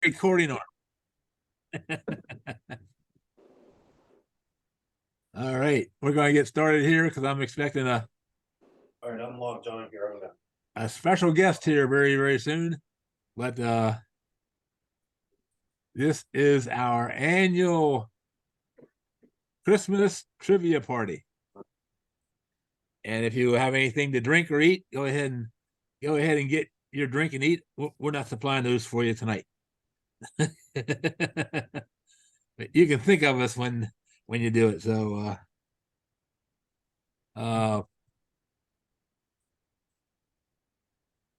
recording arm. All right, we're going to get started here because I'm expecting All right, I'm logged on here. I'm gonna. a special guest here very, very soon. But this is our annual Christmas trivia party. And if you have anything to drink or eat, go ahead and get your drink and eat. We're not supplying those for you tonight. But you can think of us when you do it. So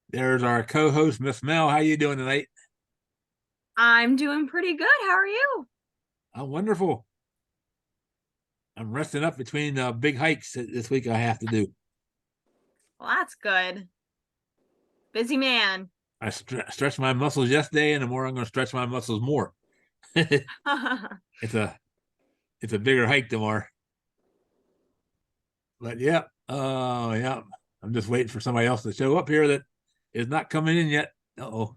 there's our co-host, Miss Mel. How you doing tonight? I'm doing pretty good. How are you? I'm wonderful. I'm resting up between big hikes this week I have to do. Well, that's good. Busy man. I stretched my muscles yesterday, and the more I'm going to stretch my muscles more. It's a bigger hike tomorrow. But yeah, yeah. I'm just waiting for somebody else to show up here that is not coming in yet. Uh-oh.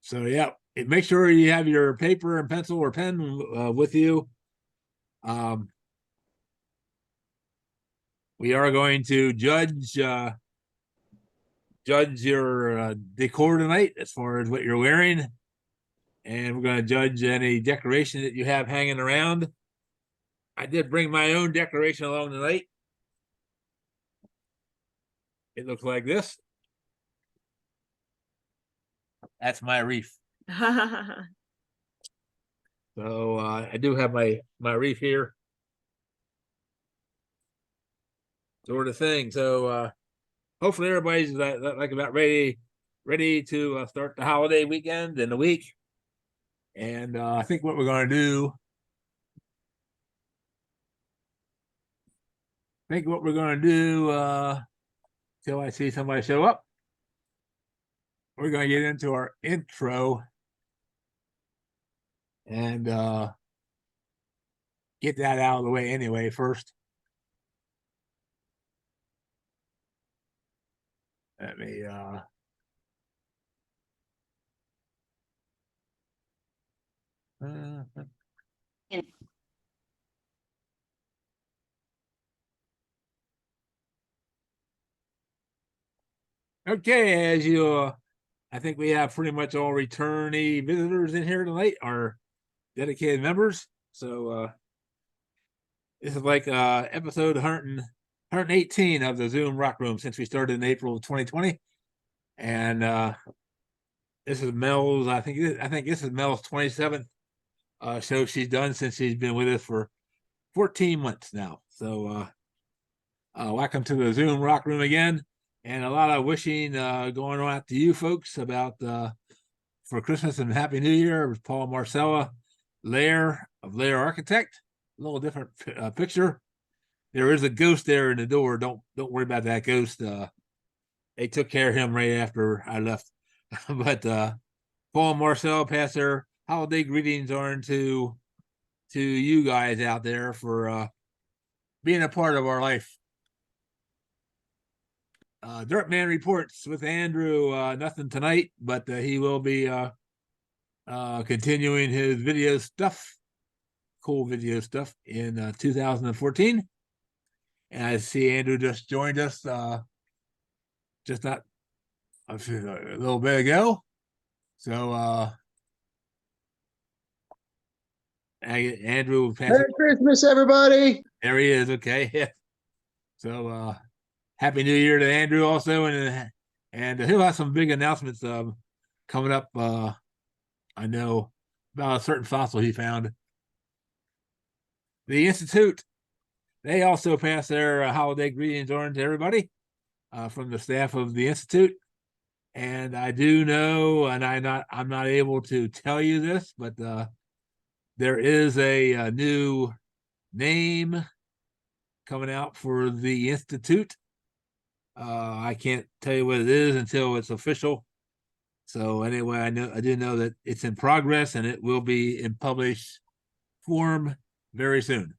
So yeah, make sure you have your paper and pencil or pen with you. We are going to judge your decor tonight as far as what you're wearing, and we're going to judge any decoration that you have hanging around. I did bring my own decoration along tonight. It looks like this. That's my wreath. So I do have my wreath here, sort of thing. So hopefully everybody's like about ready to start the holiday weekend in a week. And I think what we're going to do, till I see somebody show up, we're going to get into our intro and get that out of the way anyway first. Let me okay, as you I think we have pretty much all returnee visitors in here tonight, our dedicated members. So this is like episode 118 of the Zoom Rock Room since we started in April of 2020. And this is Mel's, I think this is Mel's 27th show she's done since she's been with us for 14 months now. So welcome to the Zoom Rock Room again. And a lot of wishing going on out to you folks about for Christmas and Happy New Year. It was Paul Marcella, Lair of Lair Architect. A little different picture. There is a ghost there in the door. Don't worry about that ghost. They took care of him right after I left. But Paul Marcel pass their holiday greetings on to you guys out there for being a part of our life. Dirtman reports with Andrew, nothing tonight, but he will be continuing his video stuff, cool video stuff in 2014. And I see Andrew just joined us just not a little bit ago. So Andrew, Merry Christmas, everybody. There he is. Okay. So Happy New Year to Andrew also, and he'll have some big announcements coming up. I know about a certain fossil he found. The Institute, they also pass their holiday greetings on to everybody from the staff of the Institute. And I do know, and I'm not able to tell you this, but there is a new name coming out for the Institute. I can't tell you what it is until it's official. So anyway, I do know that it's in progress and it will be in published form very soon.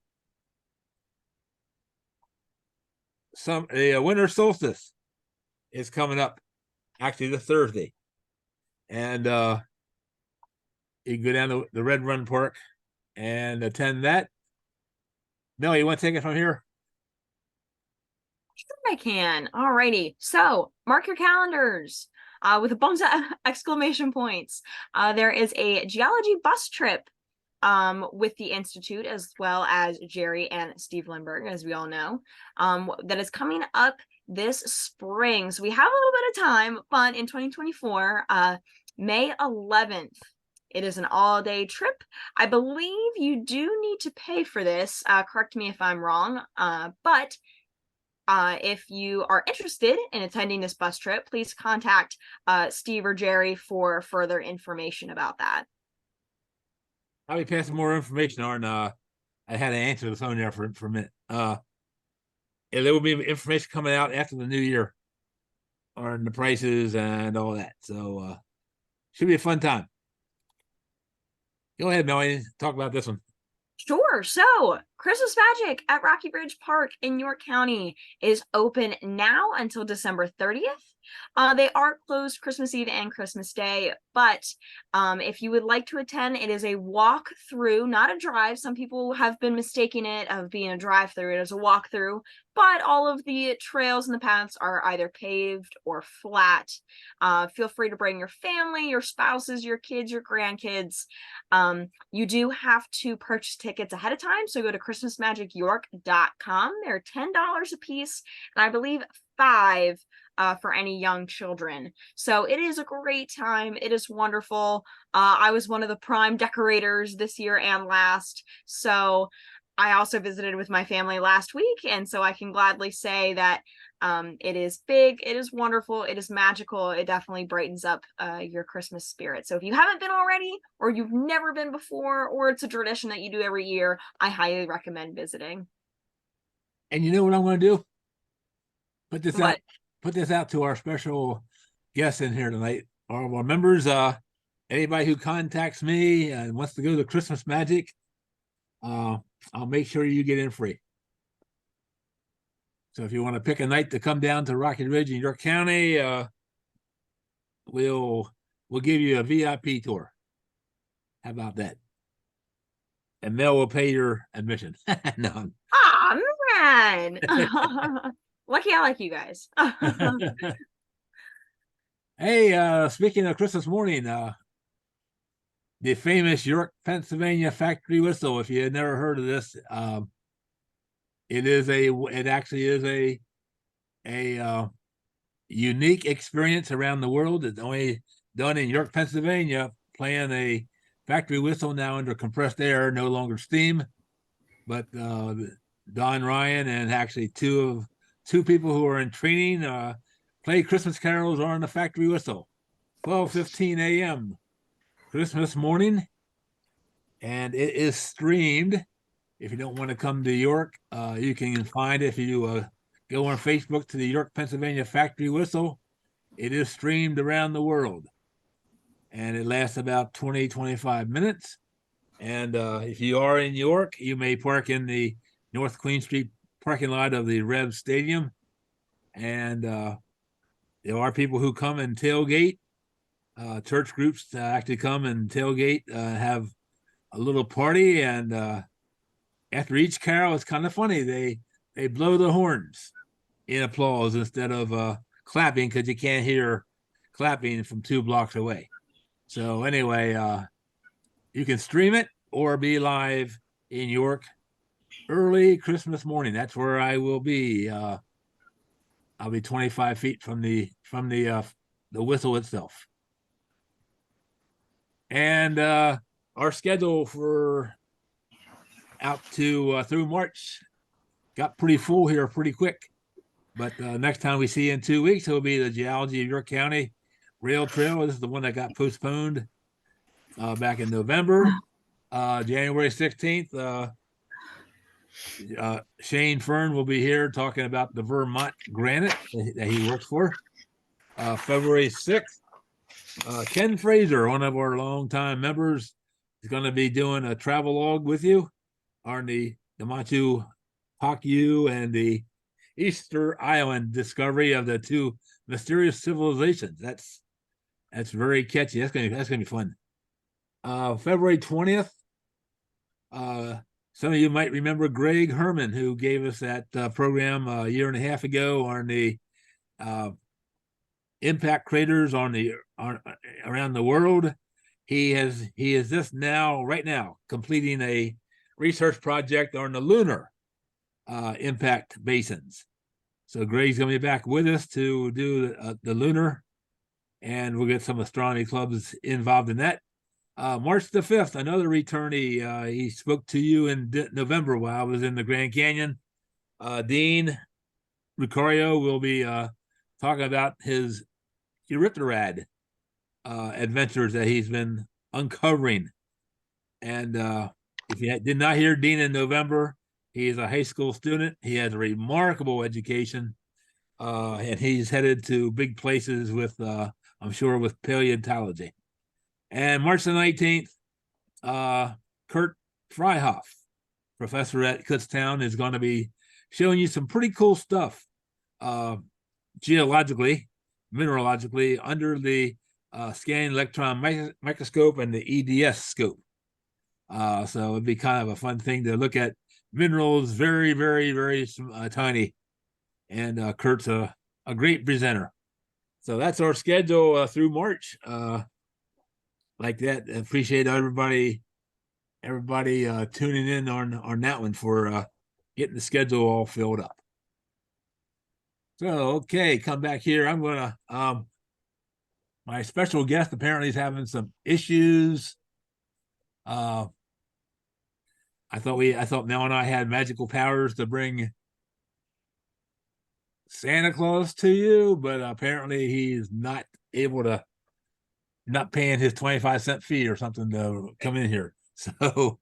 A winter solstice is coming up actually this Thursday. And you can go down to the Red Run Park and attend that. Mel, you want to take it from here? Sure I can. Alrighty. So mark your calendars with a bunch of exclamation points. There is a geology bus trip with the Institute, as well as Jerry and Steve Lindbergh, as we all know, that is coming up this spring. So we have a little bit of time, but in 2024, May 11th, it is an all-day trip. I believe you do need to pay for this. Correct me if I'm wrong, but if you are interested in attending this bus trip, please contact Steve or Jerry for further information about that. I'll be passing more information on. I had to answer the phone there for a minute. Yeah, there will be information coming out after the new year on the prices and all that. So should be a fun time. Go ahead, Melanie. Talk about this one. Sure. So, Christmas Magic at Rocky Ridge Park in York County is open now until December 30th. They are closed Christmas Eve and Christmas Day, but if you would like to attend, it is a walk through, not a drive. Some people have been mistaking it of being a drive through. It is a walk through, but all of the trails and the paths are either paved or flat. Feel free to bring your family, your spouses, your kids, your grandkids. You do have to purchase tickets ahead of time, so go to christmasmagicyork.com. They're $10 a piece, and I believe $5 for any young children. So it is a great time. It is wonderful. I was one of the prime decorators this year and last, so I also visited with my family last week, and so I can gladly say that it is big, it is wonderful, it is magical. It definitely brightens up your Christmas spirit. So if you haven't been already, or you've never been before, or it's a tradition that you do every year, I highly recommend visiting. And you know what I'm going to do? Put this What? out. Put this out to our special guests in here tonight. All of our members. Anybody who contacts me and wants to go to Christmas Magic, I'll make sure you get in free. So if you want to pick a night to come down to Rocky Ridge in York County, we'll give you a VIP tour. How about that? And Mel will pay your admission. No. Oh man. Lucky I like you guys. Hey, speaking of Christmas morning, the famous York, Pennsylvania factory whistle. If you had never heard of this, it actually is a unique experience around the world. It's only done in York, Pennsylvania, playing a factory whistle now under compressed air, no longer steam. But Don Ryan and actually two people who are in training play Christmas carols on the factory whistle. 12:15 a.m. Christmas morning, and it is streamed. If you don't want to come to York, you can find it if you go on Facebook to the York, Pennsylvania Factory Whistle. It is streamed around the world, and it lasts about 20-25 minutes. And if you are in York, you may park in the North Queen Street parking lot of the Rev Stadium, and there are people who come and tailgate. Church groups actually come and tailgate, have a little party, and after each carol, it's kind of funny. They blow the horns in applause instead of clapping, because you can't hear clapping from 2 blocks away. So anyway, you can stream it or be live in York early Christmas morning. That's where I will be. I'll be 25 feet from the whistle itself. And our schedule for out to through March got pretty full here pretty quick. But next time we see you in 2 weeks, it'll be the Geology of York County Rail Trail. This is the one that got postponed back in November. January 16th, Shane Fern will be here talking about the Vermont granite that he works for. February 6th, Ken Fraser, one of our longtime members, is going to be doing a travel log with you on the Machu Picchu and the Easter Island discovery of the two mysterious civilizations. That's very catchy. That's gonna be fun. February 20th. Some of you might remember Greg Herman, who gave us that program a year and a half ago on the impact craters on around the world. He is just right now completing a research project on the lunar impact basins. So Greg's gonna be back with us to do the lunar, and we'll get some astronomy clubs involved in that. March the 5th, another returnee. He spoke to you in November while I was in the Grand Canyon. Dean Ricario will be talking about his Eurypterad adventures that he's been uncovering. And if you did not hear Dean in November, he is a high school student. He has a remarkable education, and he's headed to big places with, I'm sure, with paleontology. And March the 19th, Kurt Freihoff, professor at Kutztown, is going to be showing you some pretty cool stuff geologically, mineralogically, under the scanning electron microscope and the EDS scope. So it'd be kind of a fun thing to look at minerals, very, very, very tiny. And Kurt's a great presenter. So that's our schedule through March. Like that, appreciate everybody tuning in on that one for getting the schedule all filled up. So okay, come back here. I'm gonna my special guest apparently is having some issues. I thought Mel and I had magical powers to bring Santa Claus to you, but apparently he's not able to, not paying his 25-cent fee or something to come in here. So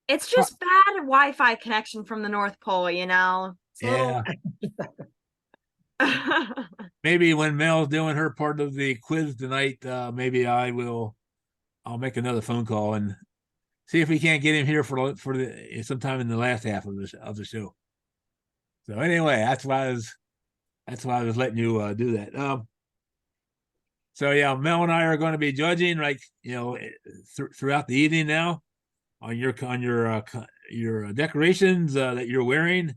It's just bad Wi-Fi connection from the North Pole, you know. yeah. Maybe when Mel's doing her part of the quiz tonight, maybe I'll make another phone call and see if we can't get him here for the sometime in the last half of the show. So anyway, that's why I was letting you do that. So yeah, Mel and I are going to be judging, like, throughout the evening now on your decorations that you're wearing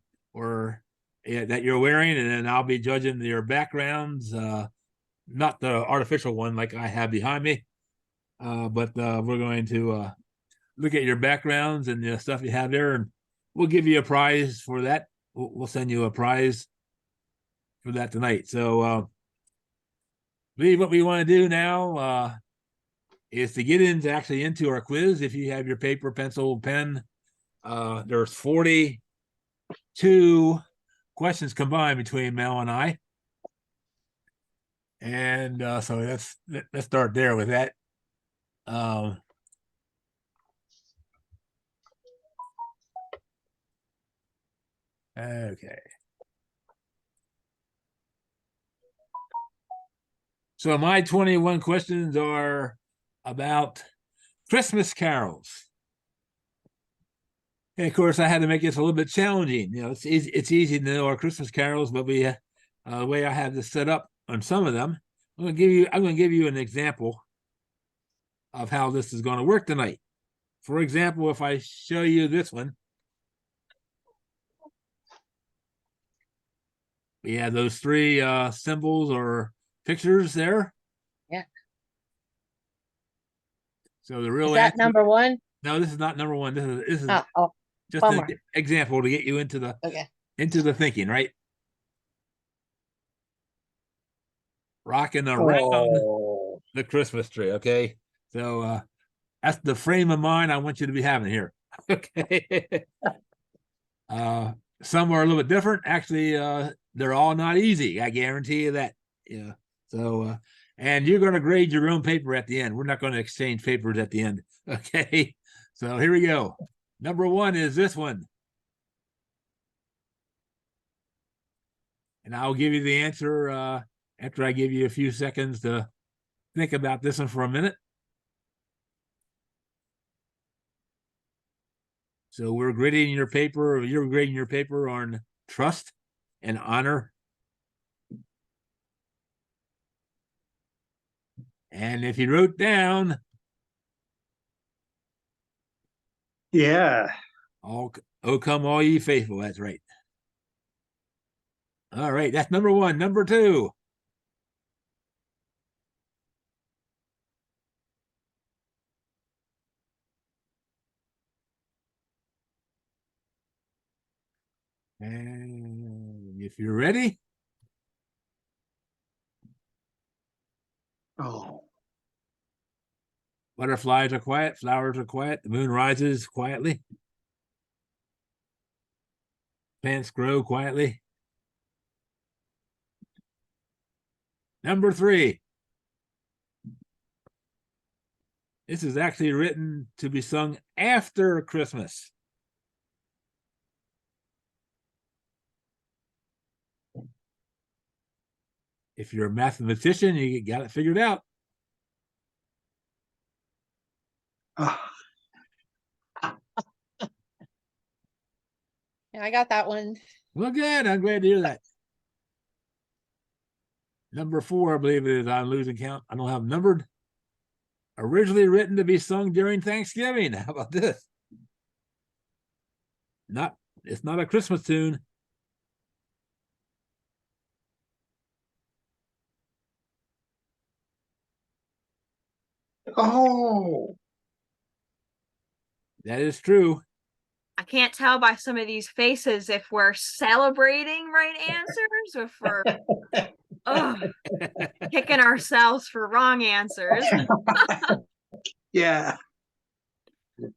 and then I'll be judging your backgrounds, not the artificial one like I have behind me, but we're going to look at your backgrounds and the stuff you have there, and we'll give you a prize for that. We'll send you a prize for that tonight. So what we want to do now is to get into our quiz. If you have your paper, pencil, pen, there's 42 questions combined between Mel and I. And so let's start there with that. Okay. So my 21 questions are about Christmas carols. And of course, I had to make this a little bit challenging. It's easy to know our Christmas carols, but the way I have this set up on some of them, I'm going to give you an example of how this is going to work tonight. For example, if I show you this one, we have those three symbols or pictures there. Yeah. So the real Is that answer, number one? no, this is not number one. This is Oh, just bummer. an example to get you into the thinking, right? Rocking around the Christmas tree. Okay. So that's the frame of mind I want you to be having here. Okay. Some are a little bit different. Actually, they're all not easy. I guarantee you that. Yeah. So and you're going to grade your own paper at the end. We're not going to exchange papers at the end. Okay. So here we go. Number one is this one. And I'll give you the answer after I give you a few seconds to think about this one for a minute. So we're grading your paper, or you're grading your paper on trust and honor. And if you wrote down Yeah. all, oh, come all ye faithful, that's right. All right, that's number one. Number two. And if you're ready, Oh. butterflies are quiet, flowers are quiet, the moon rises quietly, plants grow quietly. Number three. This is actually written to be sung after Christmas. If you're a mathematician, you got it figured out. Ah. Yeah, I got that one. Well, good. I'm glad to hear that. Number four, I believe it is. I'm losing count. I don't have them numbered. Originally written to be sung during Thanksgiving. How about this? It's not a Christmas tune. Oh. That is true. I can't tell by some of these faces if we're celebrating right answers or if we're kicking ourselves for wrong answers. Yeah.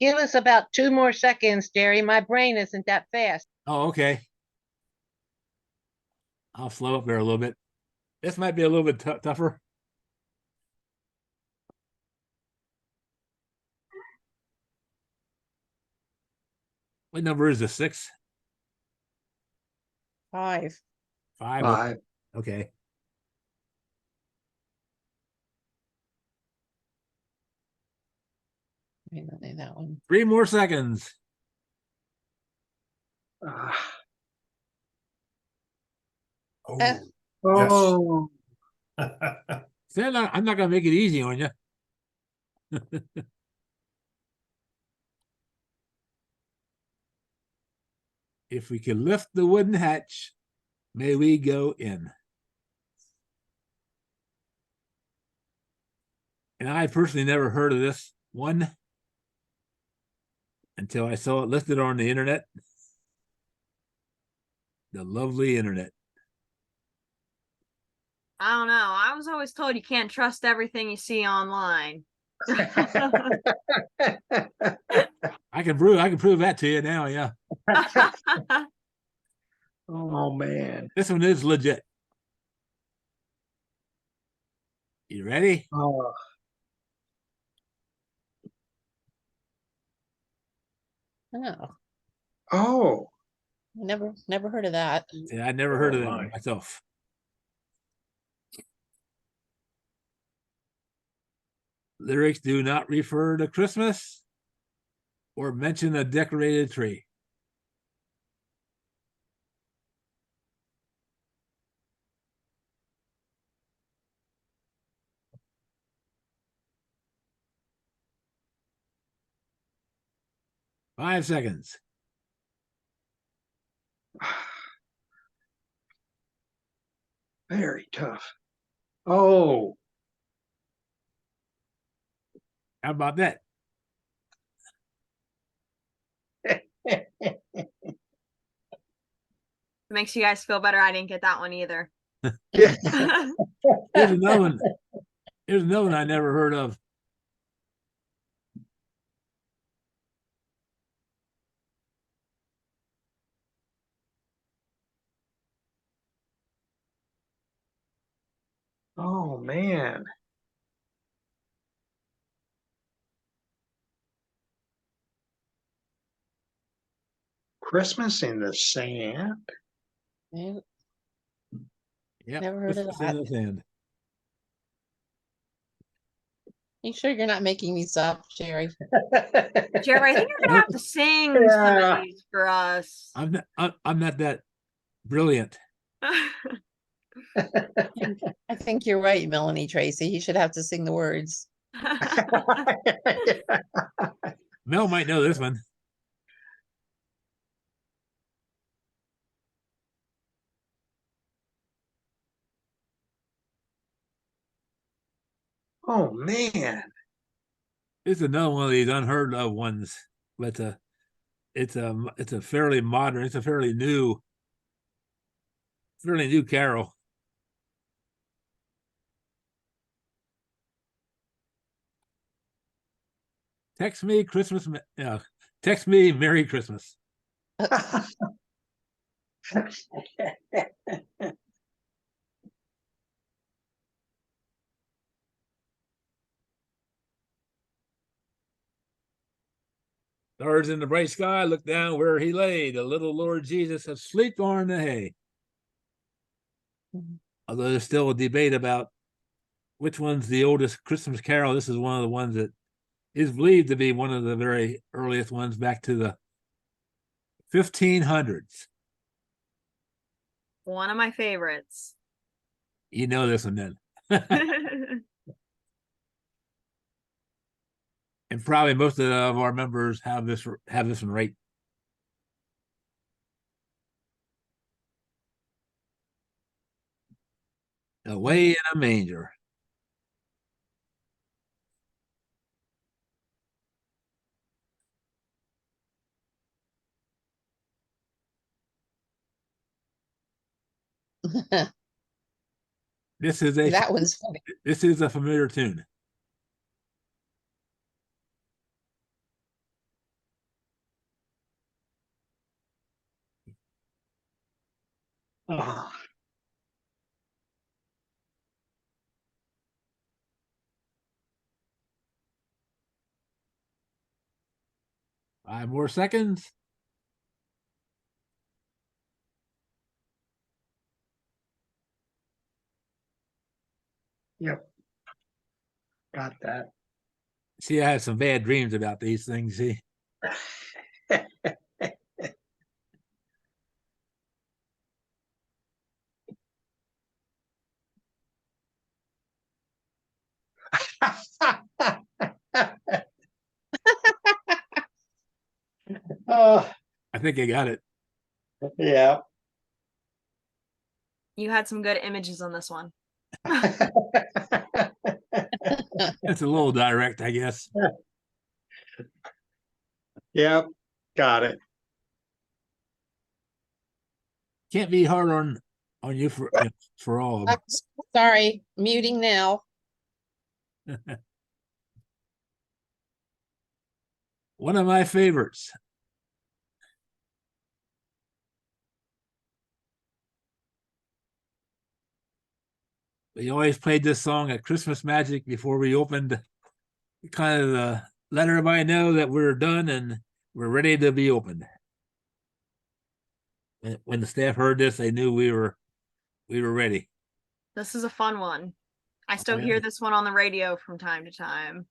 Give us about 2 more seconds, Jerry. My brain isn't that fast. Oh, okay. I'll slow up there a little bit. This might be a little bit tougher. What number is this? 6? 5. 5? Five. Okay. Maybe not that one. 3 more seconds. Ah. Oh, Oh. Then I'm not going to make it easy on you. If we can lift the wooden hatch, may we go in. And I personally never heard of this one until I saw it listed on the internet. The lovely internet. I don't know. I was always told you can't trust everything you see online. I can prove that to you now, yeah. Oh man. This one is legit. You ready? Oh. Oh, Oh. never heard of that. See, I never heard of that my. one myself. Lyrics do not refer to Christmas or mention a decorated tree. Five seconds. Very tough. Oh. How about that? Makes you guys feel better. I didn't get that one either. Here's another one. Here's another one I never heard of. Oh man. Christmas in the sand. Yeah, Yep. Never heard of Christmas in that. the sand. You sure you're not making me stop, Jerry? Jerry, I think you're gonna have to sing some Yeah. of these for us. I'm not that Brilliant. I think you're right, Melanie Tracy. He should have to sing the words. Mel might know this one. Oh, man. It's another one of these unheard of ones, but it's a fairly modern, it's a fairly new carol. Text me Christmas, text me Merry Christmas. Stars in the bright sky, look down where he lay. The little Lord Jesus asleep on the hay. Mhm. Although there's still a debate about which one's the oldest Christmas carol. This is one of the ones that is believed to be one of the very earliest ones back to the 1500s. One of my favorites. You know this one then. And probably most of our members have this one right. Away in a manger. This is That one's funny. this is a familiar tune. Oh, 5 more seconds. yep. Got that. See, I had some bad dreams about these things. See, Oh, I think I got it. yeah. You had some good images on this one. It's a little direct, I guess. Yep, got it. Can't be hard on you for all of them. Sorry, muting now. One of my favorites. We always played this song at Christmas Magic before we opened, kind of let everybody know that we're done and we're ready to be opened. And when the staff heard this, they knew we were ready. This is a fun one. I still yeah. hear this one on the radio from time to time.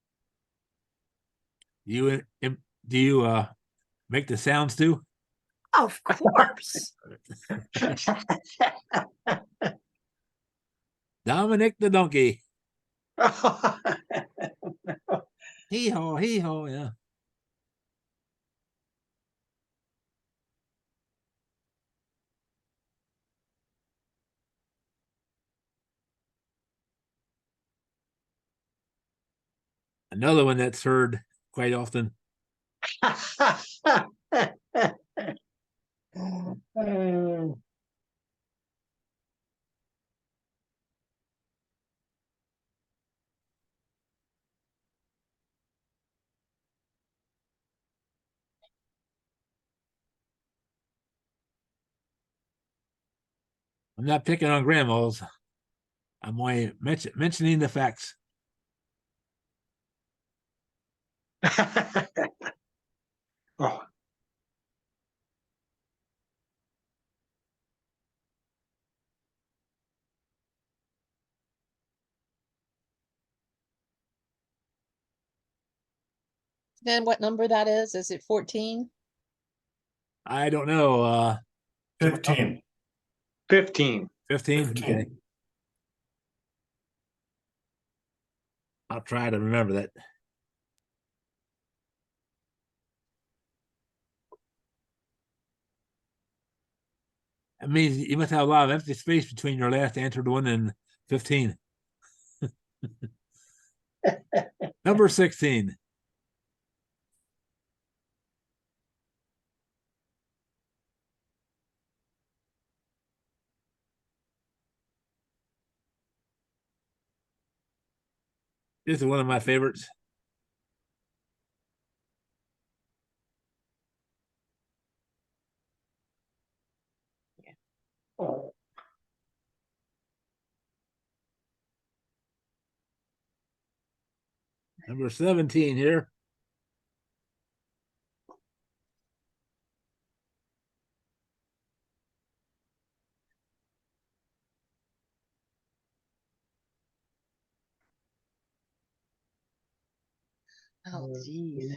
Do you make the sounds too? Of course. Dominic the donkey. Hee haw, yeah. Another one that's heard quite often. I'm not picking on grandmas. I'm only mentioning the facts. Oh, Then what number that is it 14? I don't know. 15. 15. 15? 15. Okay. I'll try to remember that. That means you must have a lot of empty space between your last entered one and 15. Number 16. This is one of my favorites. Oh, Number 17 here. Oh, geez.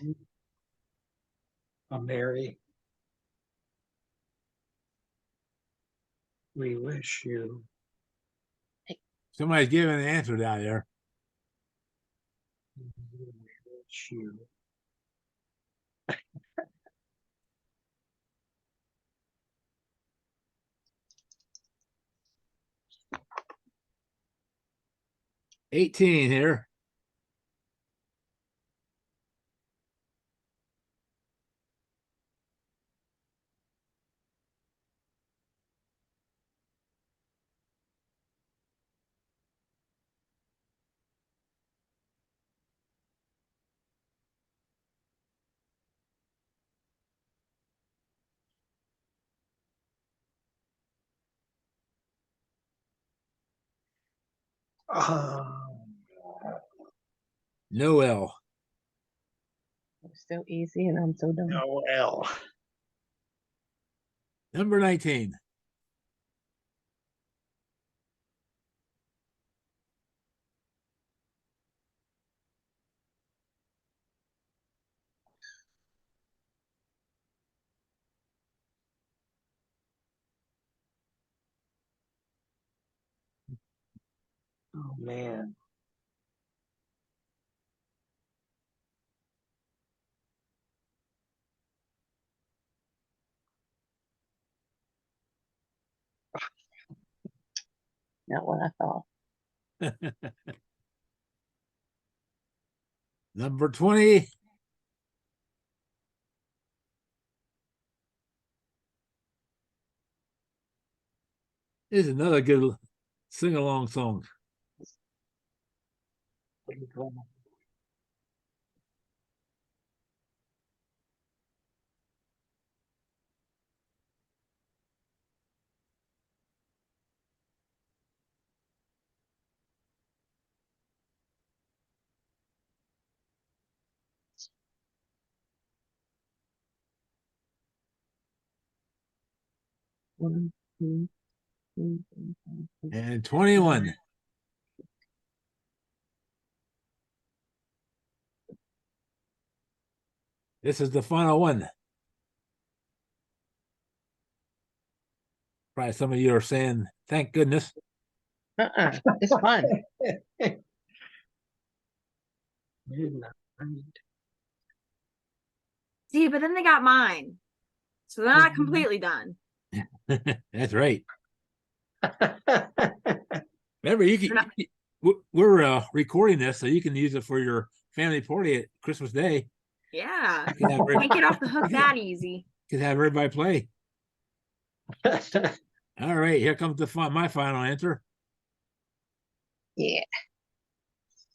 Mary. We wish you. Somebody's giving the answer down there. We wish you. $18 here. Noel. It's so easy and I'm so dumb. No L. Number 19. Oh man. Not what I thought. Number 20. Is another good sing along song. One, two, three, four, 5, 6. And 21. This is the final one. Probably some of you are saying, thank goodness. It's fun. See, but then they got mine. So they're not completely done. That's right. Remember, you They're can. not- We're recording this, so you can use it for your family party at Christmas Day. Yeah. You can have, Can't get off the hook that easy. can have everybody play. All right, here comes my final answer. Yeah.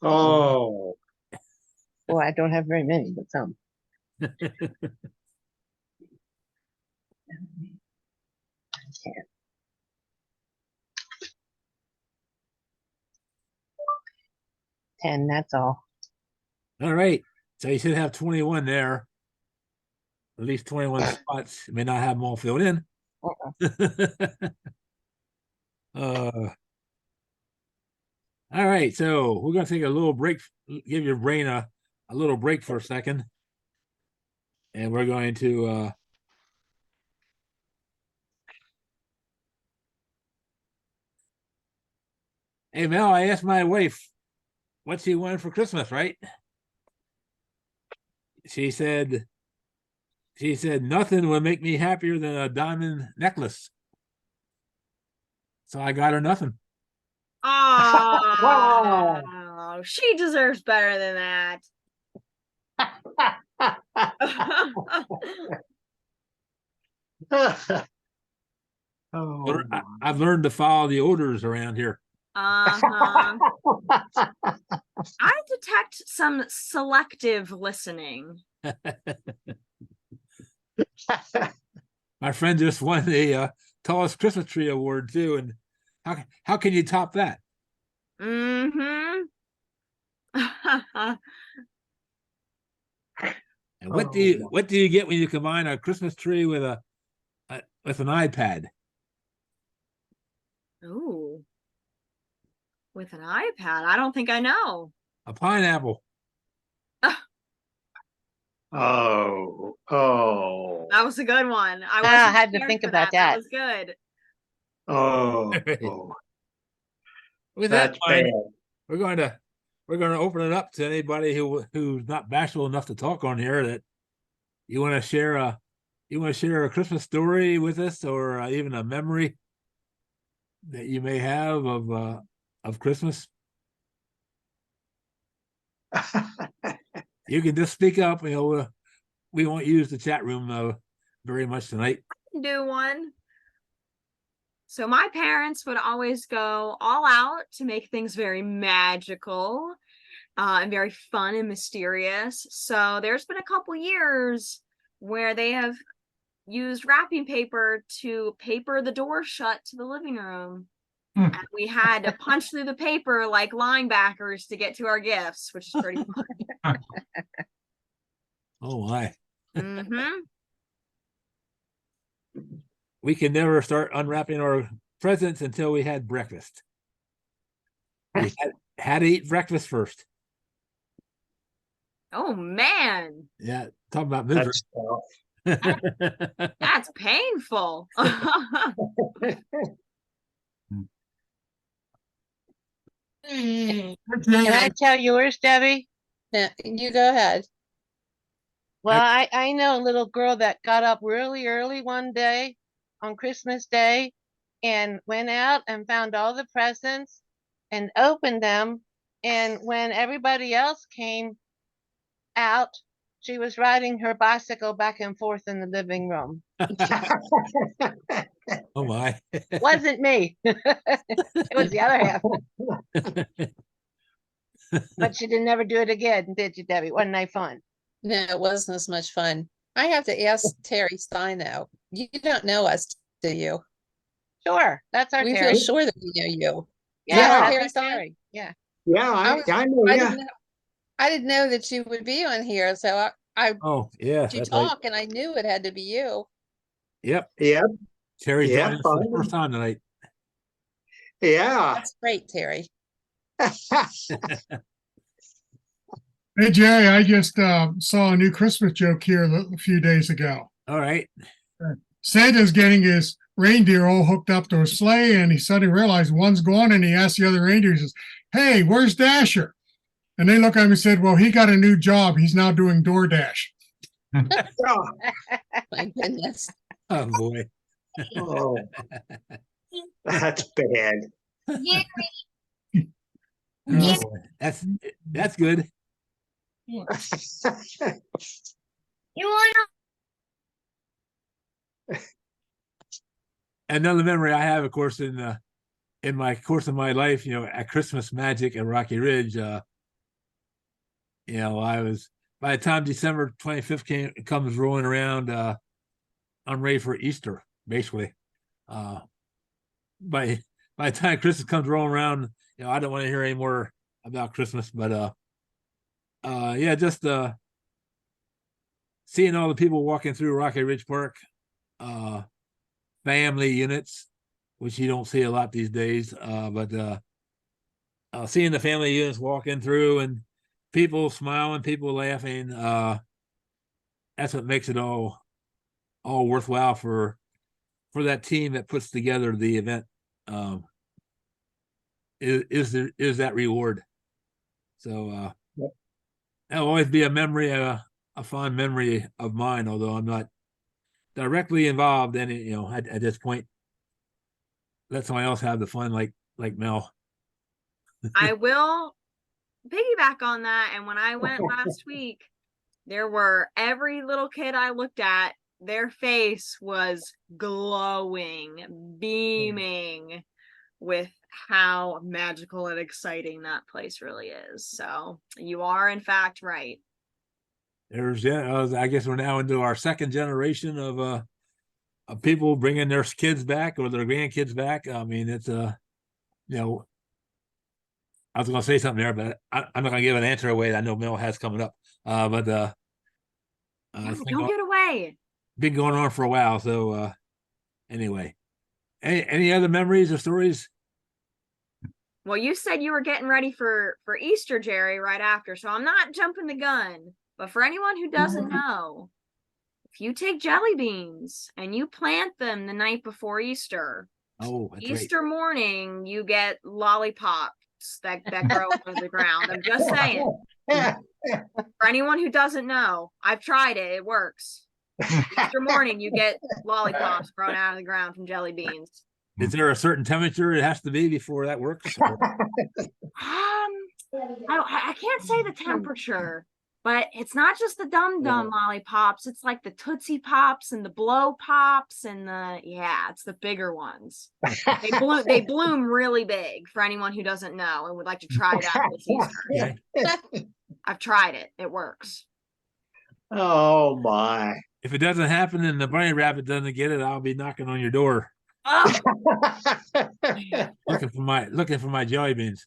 Oh, Well, I don't have very many, but some. 10, that's all. All right, so you should have 21 there. At least 21 spots. You may not have them all filled in. All right, so we're gonna take a little break, give your brain a little break for a second. And we're going to Hey Mel, I asked my wife what she wanted for Christmas, right? She said nothing would make me happier than a diamond necklace. So I got her nothing. Oh, she deserves better than that. Oh, I've learned to follow the odors around here. Uh-huh. I detect some selective listening. My friend just won the tallest Christmas tree award too, and how can you top that? Mm-hmm. And Oh, what do you get when you combine a Christmas tree with with an iPad? Ooh. With an iPad. I don't think I know. A pineapple. oh, That was a good one. I I wasn't had to prepared think for about That that. was good. oh, With that that's in mind, bad. we're going to open it up to anybody who's not bashful enough to talk on here that you want to share a Christmas story with us, or even a memory that you may have of Christmas. You can just speak up. We won't use the chat room very much tonight. Do one. So my parents would always go all out to make things very magical and very fun and mysterious. So there's been a couple years where they have used wrapping paper to paper the door shut to the living room. And we had to punch through the paper like linebackers to get to our gifts, which is pretty fun. Oh my. Mm-hmm. We can never start unwrapping our presents until we had breakfast. We had to eat breakfast first. Oh man, Yeah, talk about misery. That's tough. that's painful. Can I tell yours, Debbie? Yeah, you go ahead. Well, I know a little girl that got up really early one day on Christmas Day and went out and found all the presents and opened them. And when everybody else came out, she was riding her bicycle back and forth in the living room. Oh my. Wasn't me. It was the other half. But she didn't ever do it again, did you, Debbie? Wasn't that fun? No, it wasn't as much fun. I have to ask Terry Stein though. You don't know us, do you? Sure, that's our We feel Terry. sure that we know you. Yeah, Yeah, that's Terry our Stein? Terry. Yeah. Yeah, I was- I know. I Yeah, didn't know that you would be on here, so I Oh yeah, you that's right. talk and I knew it had to be you. Yep. yeah, Terry Yeah, joined us for the fine. first time tonight. yeah. That's great, Terry. Hey Jerry, I just saw a new Christmas joke here a few days ago. All right. Santa's getting his reindeer all hooked up to a sleigh, and he suddenly realized one's gone, and he asks the other reindeer, he says, "Hey, where's Dasher?" And they look at him and said, "Well, he got a new job. He's now doing DoorDash." Oh, My goodness. Oh boy. oh, that's bad. Oh, boy. That's good. Another memory I have, of course, in my course of my life, at Christmas Magic at Rocky Ridge, I was, by the time December 25th comes rolling around, I'm ready for Easter, basically. By the time Christmas comes rolling around, I don't want to hear any more about Christmas, but yeah, just seeing all the people walking through Rocky Ridge Park, family units, which you don't see a lot these days, but seeing the family units walking through and people smiling, people laughing, that's what makes it all worthwhile for that team that puts together the event. is that reward. So Yep. that'll always be a memory, a fond memory of mine, although I'm not directly involved in it, at this point. Let somebody else have the fun, like Mel. I will piggyback on that. And when I went last week, there were every little kid I looked at, their face was glowing, beaming with how magical and exciting that place really is. So you are in fact right. I guess we're now into our second generation of people bringing their kids back or their grandkids back. I mean, it's I was going to say something there, but I'm not going to give an answer away. I know Mel has coming up, but Yeah, it's don't get away. been going on for a while. So anyway, any other memories or stories? Well, you said you were getting ready for Easter, Jerry, right after, so I'm not jumping the gun. But for anyone who doesn't know, if you take jelly beans and you plant them the night before Easter, Oh, that's Easter morning you get lollipops that grow from the ground. I'm just saying. For anyone who doesn't know, I've tried it. It works. Easter morning you get lollipops grown out of the ground from jelly beans. Is there a certain temperature it has to be before that works? I can't say the temperature, but it's not just the dum dum lollipops. It's like the Tootsie Pops and the Blow Pops and it's the bigger ones. They bloom really big for anyone who doesn't know and would like to try it out this Easter. Okay. I've tried it. It works. Oh my. If it doesn't happen and the bunny rabbit doesn't get it, I'll be knocking on your door Oh. looking for my jelly beans.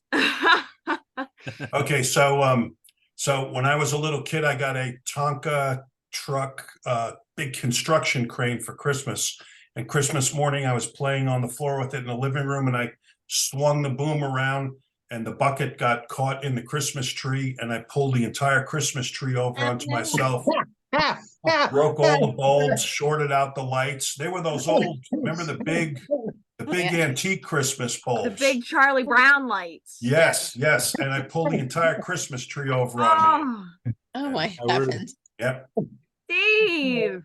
Okay, so when I was a little kid, I got a Tonka truck, big construction crane for Christmas. And Christmas morning, I was playing on the floor with it in the living room, and I swung the boom around, and the bucket got caught in the Christmas tree, and I pulled the entire Christmas tree over onto myself. Broke all the bulbs, shorted out the lights. They were those old, remember the big antique Christmas bulbs? The big Charlie Brown lights. Yes. And I pulled the entire Christmas tree over on me. Oh my I really- heavens. Yep. Steve.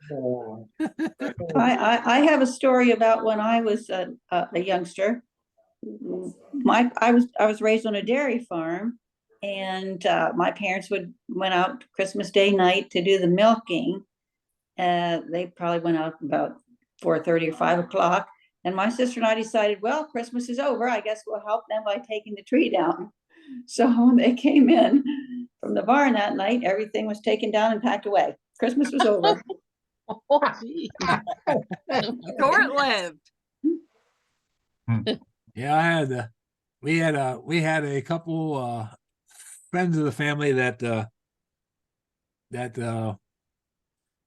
I have a story about when I was a youngster. I was raised on a dairy farm, and my parents went out Christmas Day night to do the milking. They probably went out about 4:30 or 5 o'clock. And my sister and I decided, well, Christmas is over. I guess we'll help them by taking the tree down. So when they came in from the barn that night, everything was taken down and packed away. Christmas was over. Short-lived. Yeah, we had a couple friends of the family that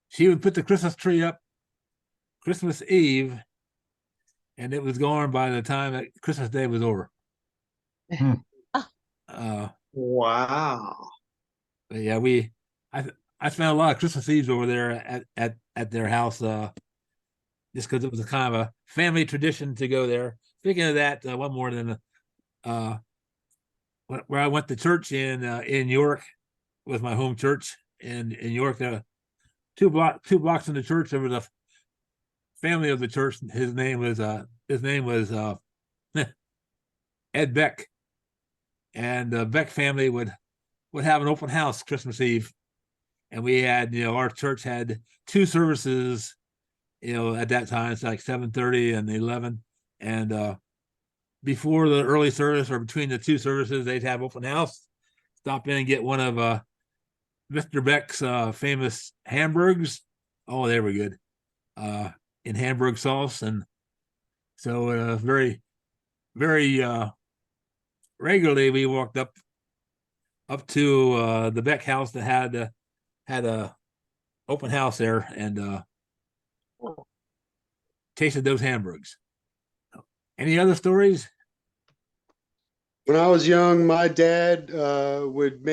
she would put the Christmas tree up Christmas Eve, and it was gone by the time that Christmas Day was over. Wow. But yeah, I spent a lot of Christmas Eves over there at their house, just because it was a kind of a family tradition to go there. Speaking of that, one more than where I went to church in York was my home church in York. There, two blocks from the church, there was a family of the church. His name was Ed Beck, and the Beck family would have an open house Christmas Eve, and we had, our church had two services, at that time. It's like 7:30 and 11, and before the early service or between the two services, they'd have open house. Stop in and get one of Mr. Beck's famous hamburgers. Oh, they were good, in Hamburg sauce, and so very, very regularly we walked up to the Beck house that had a open house there, and tasted those hamburgers. Any other stories? When I was young, my dad would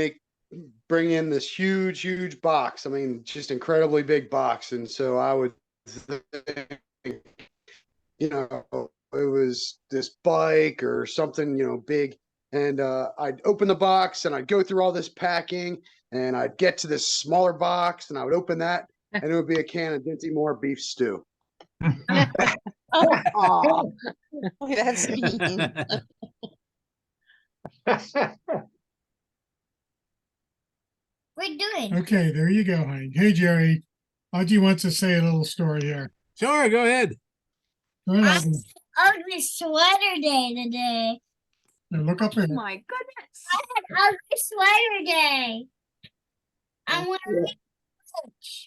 bring in this huge box. I mean, just incredibly big box. And so I would think, it was this bike or something, big. And I'd open the box and I'd go through all this packing and I'd get to this smaller box and I would open that and it would be a can of Dinty Moore beef stew. Aw. Boy, that's mean. We're doing. Okay, there you go, honey. Hey, Jerry. Audrey wants to say a little story here. Sure, go ahead. Go ahead, Audrey. Ugly sweater day today. Now look up Oh here. my goodness. I had ugly sweater day. I'm wearing Grinch.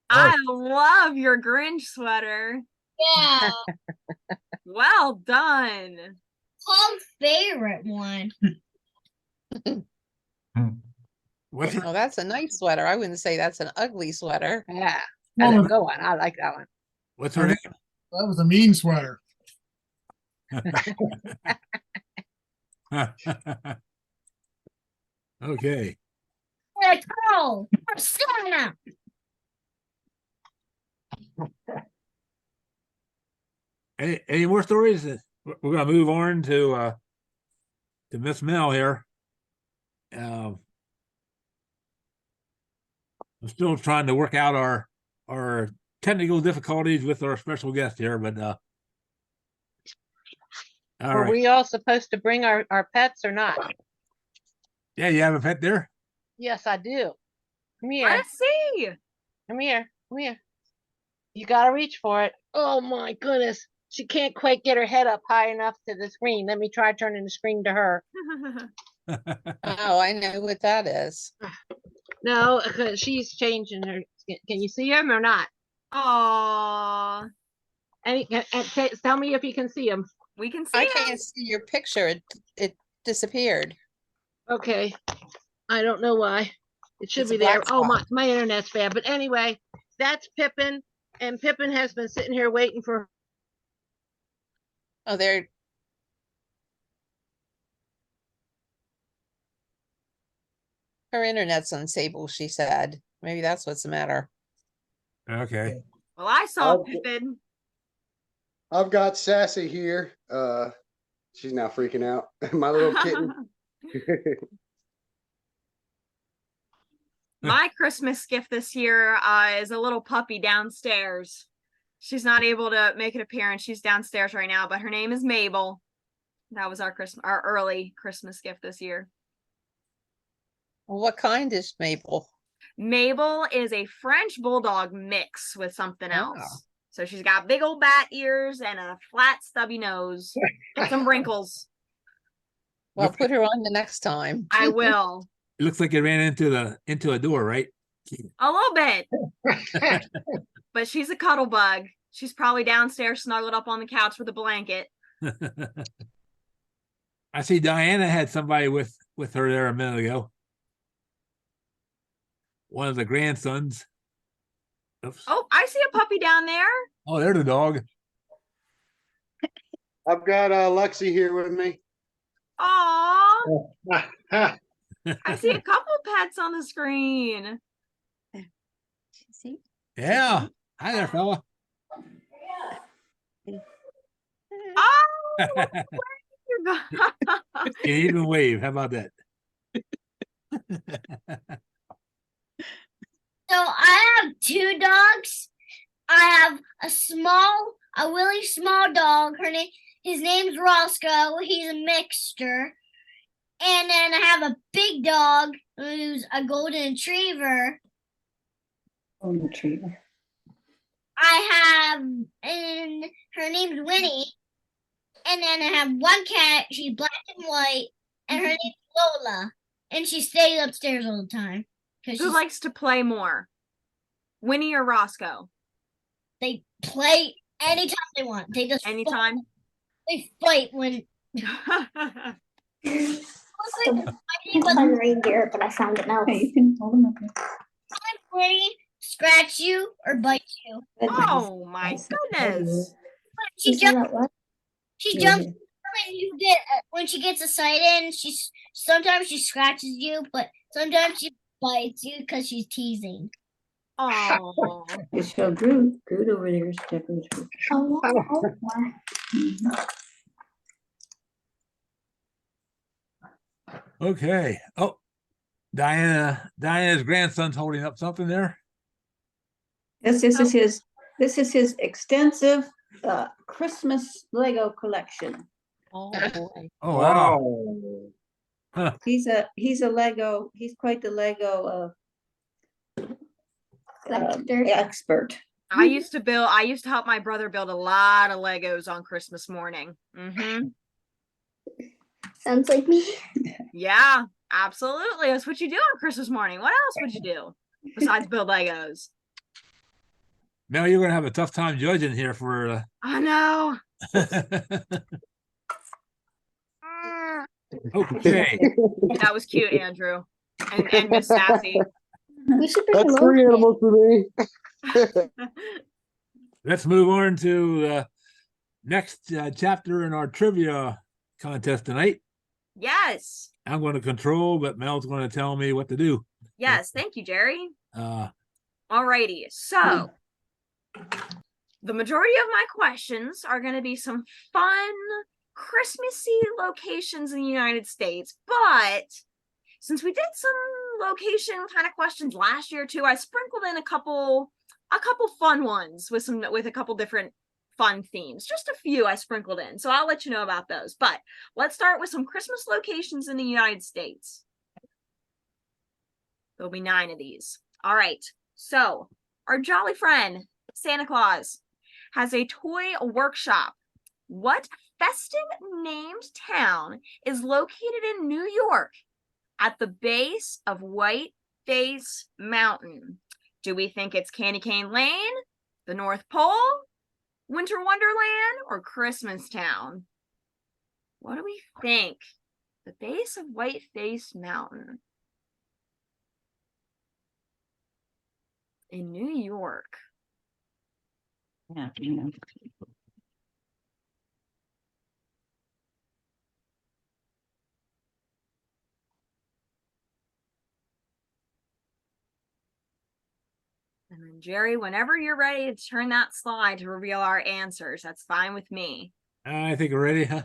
I love your Grinch sweater. Yeah, Well done. Paul's favorite one. What's her, Oh, that's a nice sweater. I wouldn't say that's an ugly sweater. Yeah, Well, that's a good one. I like that one. what's her name? that was a mean sweater. Okay. Like, oh, I'm Santa. Any more stories? We're gonna move on to Miss Mel here. I'm still trying to work out our technical difficulties with our special guest here, but all Were right. we all supposed to bring our pets or not? Yeah, you have a pet there? Yes, I do. Come here. Let's see. Come here. Come here. You gotta reach for it. Oh my goodness. She can't quite get her head up high enough to the screen. Let me try turning the screen to her. Oh, I know what that is. No, because she's changing her. Can you see him or not? Aw, Tell me if you can see him. we can see I him. can't see your picture. It disappeared. Okay. I don't know why. It should It's a be there. black Oh, spot. my internet's bad. But anyway, that's Pippin. And Pippin has been sitting here waiting for. Oh, there. Her internet's unstable, she said. Maybe that's what's the matter. Okay. Well, I saw Oh. Pippin. I've got Sassy here. She's now freaking out. My little kitten. My Christmas gift this year is a little puppy downstairs. She's not able to make an appearance. She's downstairs right now, but her name is Mabel. That was our early Christmas gift this year. Well, what kind is Maple? Mabel is a French bulldog mix with something Ah. else. So she's got big old bat ears and a flat stubby nose and some wrinkles. Well, Look- put her on the next time. I will. It looks like it ran into a door, right? A little bit. But she's a cuddle bug. She's probably downstairs snuggled up on the couch with a blanket. I see Diana had somebody with her there a minute ago. One of the grandsons. Oops. Oh, I see a puppy down there. Oh, there's the dog. I've got Lexi here with me. Aw, I see a couple pets on the screen. See? Yeah. Hi there, fella. Oh, you go- Can even wave. How about that? So I have two dogs. I have a really small dog. His name's Roscoe. He's a mixture. And then I have a big dog who's a golden retriever. Golden retriever. And her name's Winnie. And then I have one cat. She's black and white. And her name's Lola. And she stays upstairs all the time. Because Who likes to play more? Winnie or Roscoe? they play anytime they want. They just Anytime. They fight when reindeer, but I found it now. Hey, you can hold them up here. Winnie scratch you or bite you. Oh my goodness. She jumps. She jumps when she gets excited. Sometimes she scratches you, but sometimes she bites you because she's teasing. Oh, Just show Groot. Groot over there is decorated. Oh, Mhm. Okay. Oh, Diana's grandson's holding up something there. This is his extensive Christmas Lego collection. Oh, boy. Oh, wow. Oh. Huh. He's a Lego, he's quite the Lego expert. I used to help my brother build a lot of Legos on Christmas morning. sounds like me. Yeah, absolutely. That's what you do on Christmas morning. What else would you do besides build Legos? Mel, you're gonna have a tough time judging here for I know. okay. That was cute, Andrew. And Miss Sassy. We should bring That's him over three here. animals for me. Let's move on to next chapter in our trivia contest tonight. Yes. I'm going to control, but Mel's going to tell me what to do. Yes. Thank you, Jerry. Uh, Alrighty. So the majority of my questions are going to be some fun Christmassy locations in the United States, but since we did some location kind of questions last year too, I sprinkled in a couple fun ones with a couple different fun themes. Just a few I sprinkled in, so I'll let you know about those. But let's start with some Christmas locations in the United States. There'll be 9 of these. All right. So our jolly friend Santa Claus has a toy workshop. What festive named town is located in New York at the base of White Face Mountain? Do we think it's Candy Cane Lane, the North Pole, Winter Wonderland, or Christmas Town? What do we think? The base of White Face Mountain in New York. Yeah. And then Jerry, whenever you're ready to turn that slide to reveal our answers, that's fine with me. I think we're ready, huh?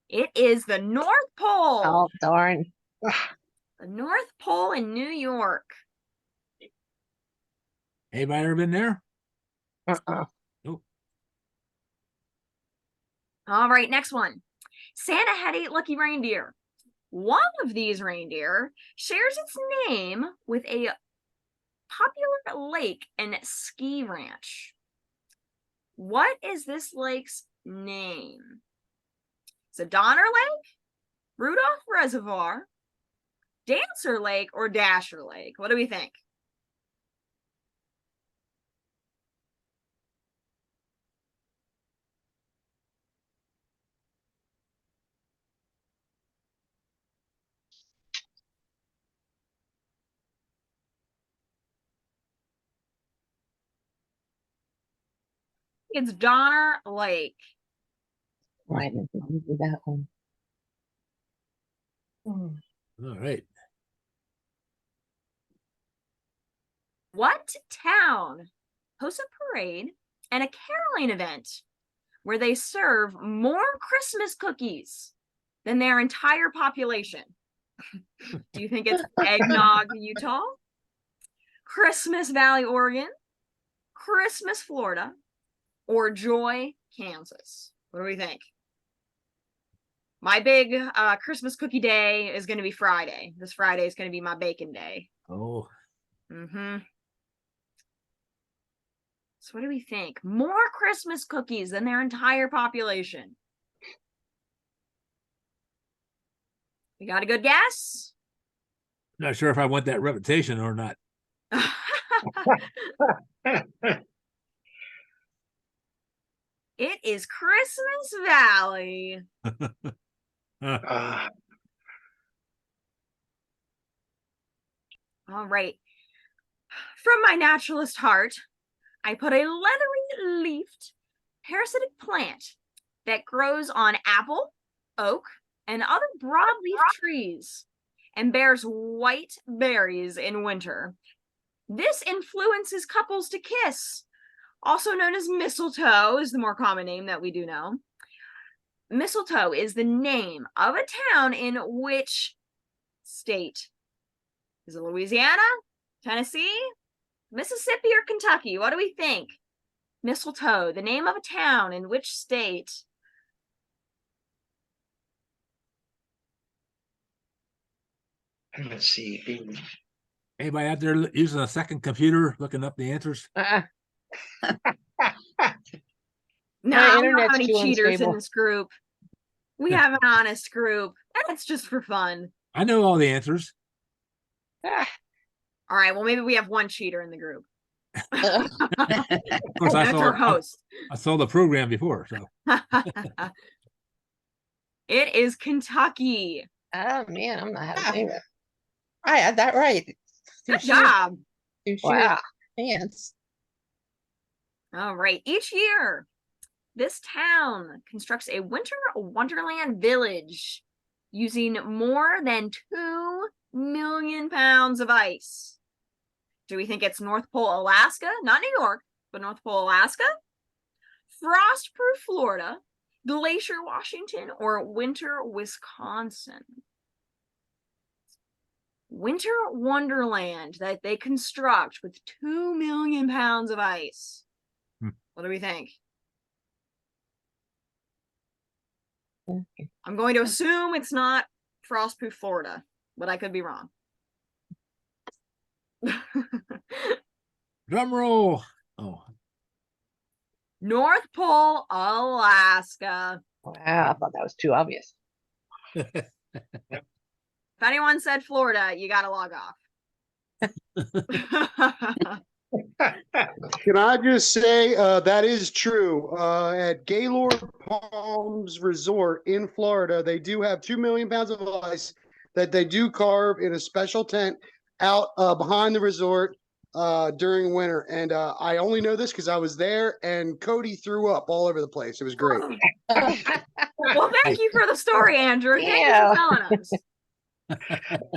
It is the North Pole. Oh, darn. The North Pole in New York. Anybody ever been there? Uh-uh. All right, next one. Santa had 8 lucky reindeer. One of these reindeer shares its name with a popular lake and ski ranch. What is this lake's name? Is it Donner Lake, Rudolph Reservoir, Dancer Lake, or Dasher Lake? What do we think? It's Donner Lake. Why didn't we do that one? All right. What town hosts a parade and a caroling event where they serve more Christmas cookies than their entire population? Do you think it's Eggnog, Utah, Christmas Valley, Oregon, Christmas, Florida, or Joy, Kansas? What do we think? My big Christmas cookie day is going to be Friday. This Friday is going to be my bacon day. Oh, So what do we think? More Christmas cookies than their entire population. You got a good guess? not sure if I want that reputation or not. It is Christmas Valley. Ah, All right. From my naturalist heart, I put a leathery leafed parasitic plant that grows on apple, oak, and other broadleaf trees and bears white berries in winter. This influences couples to kiss, also known as mistletoe is the more common name that we do know. Mistletoe is the name of a town in which state? Is it Louisiana, Tennessee, Mississippi, or Kentucky? What do we think? Mistletoe, the name of a town in which state? Let's see. Anybody out there using a second computer looking up the answers? Uh-uh. No, My we don't have internet's any too cheaters in unstable. this group. We have an honest group. That's just for fun. I know all the answers. Ah, All right, well, maybe we have one cheater in the group. Of course, That's our host. I saw the program before, so It is Kentucky. oh man, I'm not Ah. having it. I had that right. Good job. Wow. Pants. All right. Each year, this town constructs a winter wonderland village using more than 2 million pounds of ice. Do we think it's North Pole, Alaska? Not New York, but North Pole, Alaska? Frostproof, Florida? Glacier, Washington? Or Winter, Wisconsin? Winter wonderland that they construct with 2 million pounds of ice. What do we think? I'm going to assume it's not Frostproof, Florida, but I could be wrong. drum roll. Oh, North Pole, Alaska. Wow, I thought that was too obvious. If anyone said Florida, you gotta log off. Can I just say that is true? At Gaylord Palms Resort in Florida, they do have 2 million pounds of ice that they do carve in a special tent out behind the resort during winter. And I only know this because I was there, and Cody threw up all over the place. It was great. Well, thank you for the story, Andrew. Thank you Yeah. for telling us.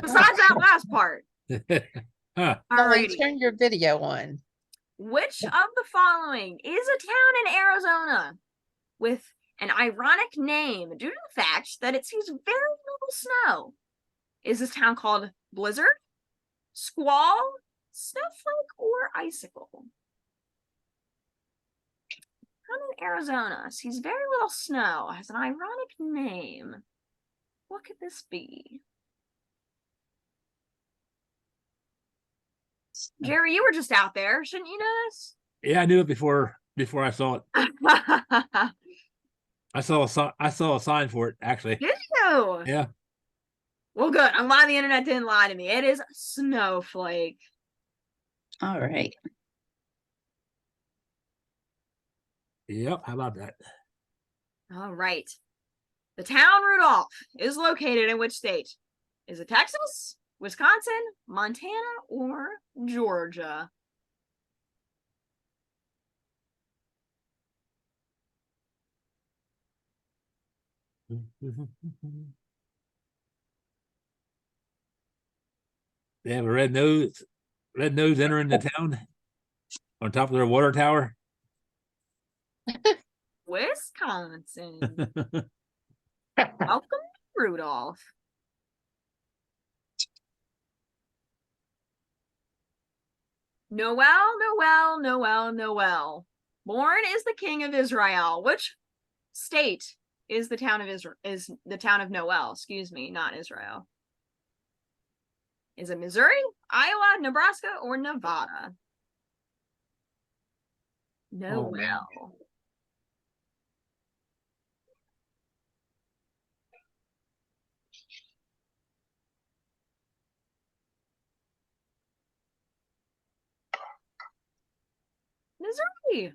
Besides that last part. huh. Molly, Alrighty. turn your video on. Which of the following is a town in Arizona with an ironic name due to the fact that it sees very little snow? Is this town called Blizzard, Squall, Snowflake, or Icicle? Town in Arizona sees very little snow, has an ironic name. What could this be? Jerry, you were just out there. Shouldn't you know this? Yeah, I knew it before I saw it. I saw a sign for it actually. Did you? Yeah. Well, good. I'm glad the internet didn't lie to me. It is Snowflake. All right. Yep. How about that? All right. The town Rudolph is located in which state? Is it Texas, Wisconsin, Montana, or Georgia? They have a red nose entering the town on top of their water tower. Wisconsin. Welcome, Rudolph. Noel. Born is the king of Israel. Which state is the town of Israel? Is the town of Noel? Excuse me, not Israel. Is it Missouri, Iowa, Nebraska, or Nevada? Noel. Missouri.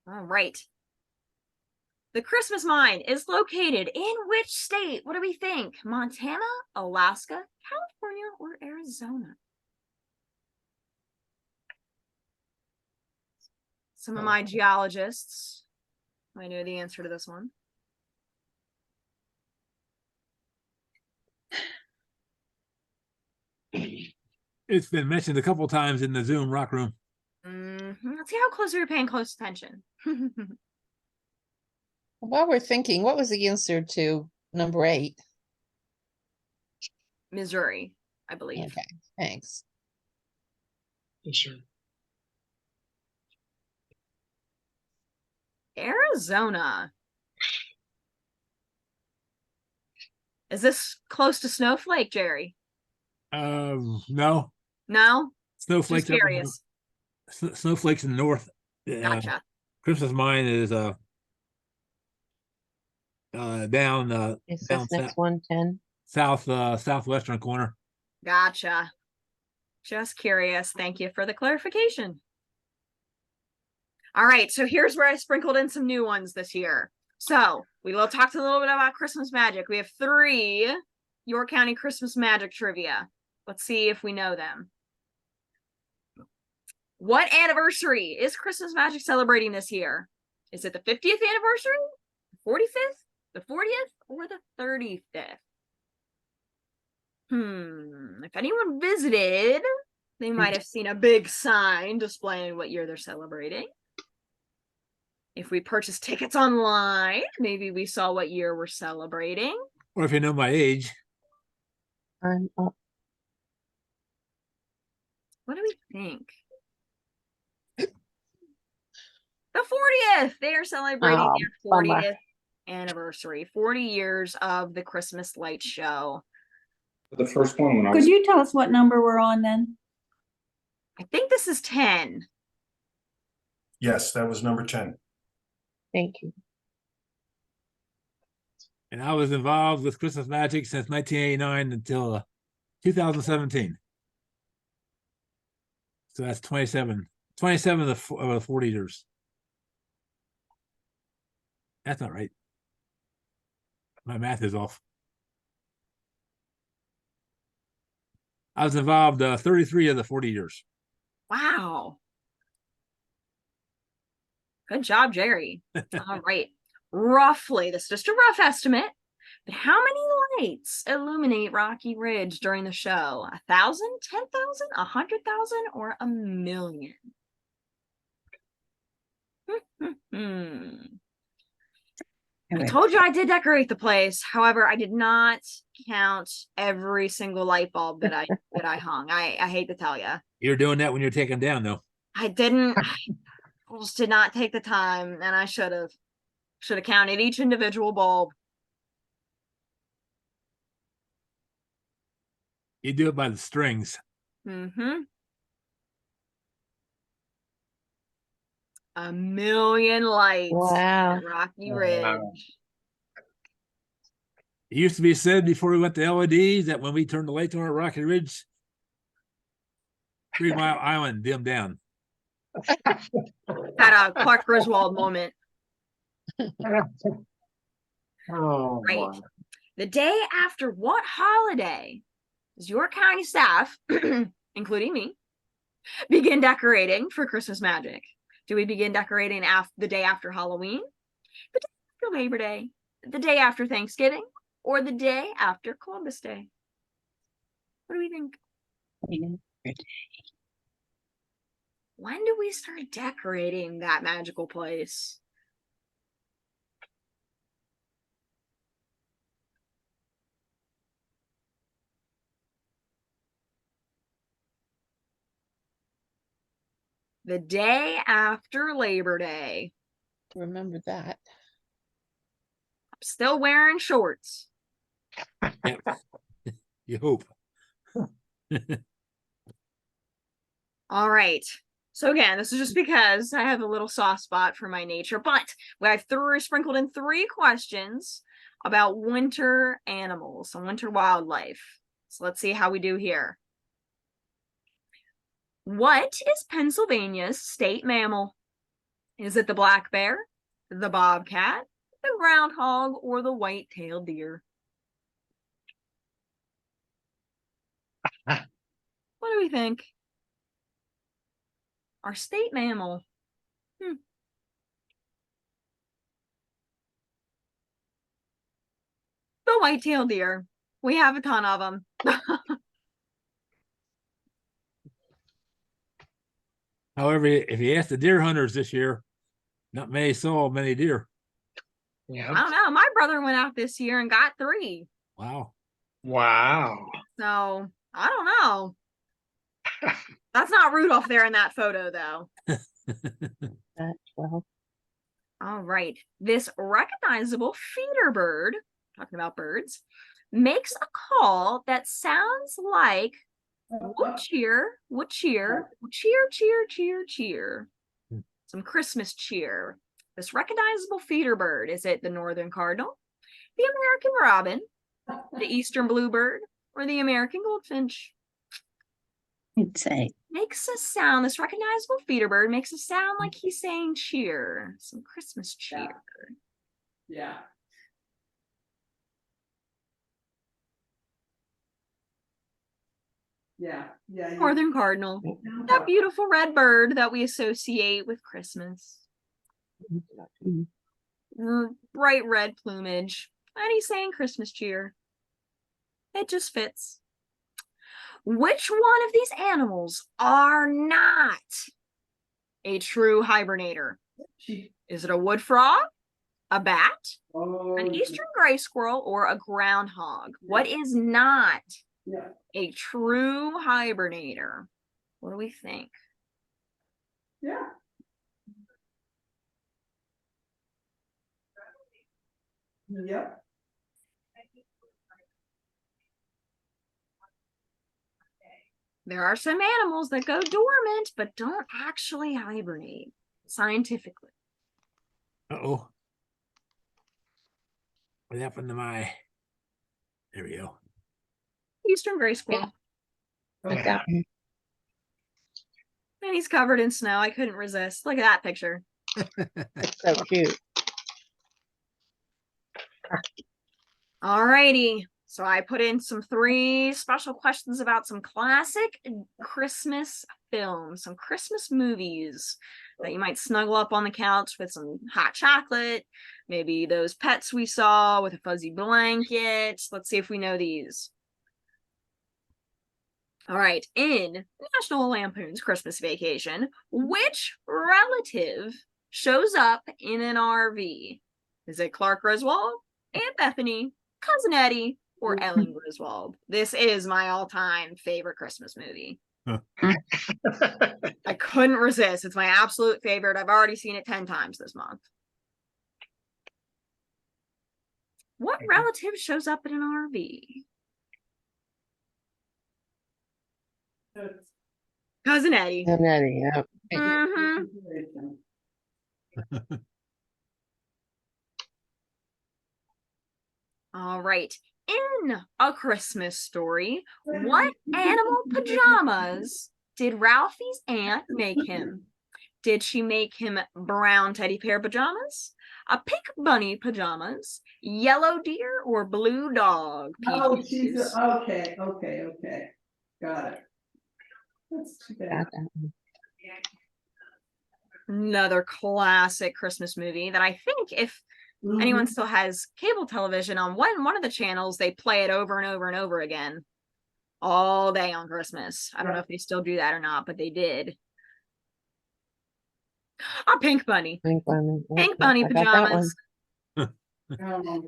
All right. The Christmas mine is located in which state? What do we think? Montana, Alaska, California, or Arizona? Some of my geologists might know the answer to this one. It's been mentioned a couple times in the Zoom rock room. Let's see how close you're paying close attention. While we're thinking, what was the answer to number 8? Missouri, I believe. Okay, thanks. Sure. Arizona. Is this close to Snowflake, Jerry? No. No? Snowflakes Just curious. Snowflakes in the north. Gotcha. Christmas mine is down Is down this next one 10? southwestern corner. Gotcha. Just curious. Thank you for the clarification. All right, so here's where I sprinkled in some new ones this year. So we will talk a little bit about Christmas magic. We have 3 York County Christmas magic trivia. Let's see if we know them. What anniversary is Christmas magic celebrating this year? Is it the 50th anniversary, the 45th, the 40th, or the 35th? If anyone visited, they might have seen a big sign displaying what year they're celebrating. If we purchased tickets online, maybe we saw what year we're celebrating. Or if you know my age. I'm up. What do we think? The 40th. They are celebrating Oh, their bummer. 40th anniversary. 40 years of the Christmas light show. The first one when I Could was you tell us what number we're on then? I think this is 10. Yes, that was number 10. Thank you. And I was involved with Christmas magic since 1989 until 2017. So that's 27 of the 40 years. That's not right. My math is off. I was involved 33 of the 40 years. Wow. Good job, Jerry. All right. Roughly, this is just a rough estimate, but how many lights illuminate Rocky Ridge during the show? 1,000, 10,000, 100,000, or 1,000,000? I told you I did decorate the place. However, I did not count every single light bulb that I hung. I hate to tell you. You're doing that when you're taking them down, though. I didn't. I just did not take the time, and I should have. Should have counted each individual bulb. You do it by the strings. 1,000,000 lights Wow. at Rocky Ridge. It used to be said before we went to LEDs that when we turned the lights on at Rocky Ridge, 3 Mile Island dimmed down. Had a Clark Griswold moment. oh Right. boy. The day after what holiday does your county staff, including me, begin decorating for Christmas magic? Do we begin decorating the day after Halloween, the day after Labor Day, the day after Thanksgiving, or the day after Columbus Day? What do we think? When do we start decorating that magical place? The day after Labor Day. Remember that. I'm still wearing shorts. Yep. You hope. All right. So again, this is just because I have a little soft spot for my nature, but I've sprinkled in 3 questions about winter animals and winter wildlife. So let's see how we do here. What is Pennsylvania's state mammal? Is it the black bear, the bobcat, the groundhog, or the white-tailed deer? What do we think? Our state mammal. The white-tailed deer. We have a ton of them. However, if you ask the deer hunters this year, not many saw many deer. Yeah. I don't know. My brother went out this year and got 3. Wow. Wow. So I don't know. That's not Rudolph there in that photo, though. Well, All right. This recognizable feeder bird, talking about birds, makes a call that sounds like would cheer, would cheer, cheer, cheer, cheer, cheer. Some Christmas cheer. This recognizable feeder bird, is it the northern cardinal, the American robin, the eastern bluebird, or the American goldfinch? I'd say. Makes a sound. This recognizable feeder bird makes a sound like he's saying cheer. Some Christmas cheer. Yeah. Yeah. Yeah. Northern cardinal. That beautiful red bird that we associate with Christmas. Bright red plumage. And he's saying Christmas cheer. It just fits. Which one of these animals are not a true hibernator? Is it a wood frog, a bat, an eastern gray squirrel, or a groundhog? What is not a true hibernator? What do we think? Yeah. Yep. There are some animals that go dormant but don't actually hibernate scientifically. Uh-oh. What happened to my... There we go. Eastern gray squirrel. I got one. And he's covered in snow. I couldn't resist. Look at that picture. It's so cute. Alrighty. So I put in some 3 special questions about some classic Christmas films, some Christmas movies that you might snuggle up on the couch with some hot chocolate, maybe those pets we saw with a fuzzy blanket. Let's see if we know these. All right. In National Lampoon's Christmas Vacation, which relative shows up in an RV? Is it Clark Griswold, Aunt Bethany, Cousin Eddie, or Ellen Griswold? This is my all-time favorite Christmas movie. I couldn't resist. It's my absolute favorite. I've already seen it 10 times this month. What relative shows up in an RV? Cousin Eddie. And Eddie, yeah. Mhm. All right. In A Christmas Story, what animal pajamas did Ralphie's aunt make him? Did she make him brown teddy bear pajamas, a pink bunny pajamas, yellow deer, or blue dog Oh, PJs? Jesus. Okay. Got it. That's too bad. Got that one. Another classic Christmas movie that I think if anyone still has cable television on one of the channels, they play it over and over and over again all day on Christmas. I don't know if they still do that or not, but they did. A pink bunny. Pink bunny. Yep, Pink yep, bunny I got that one. pajamas.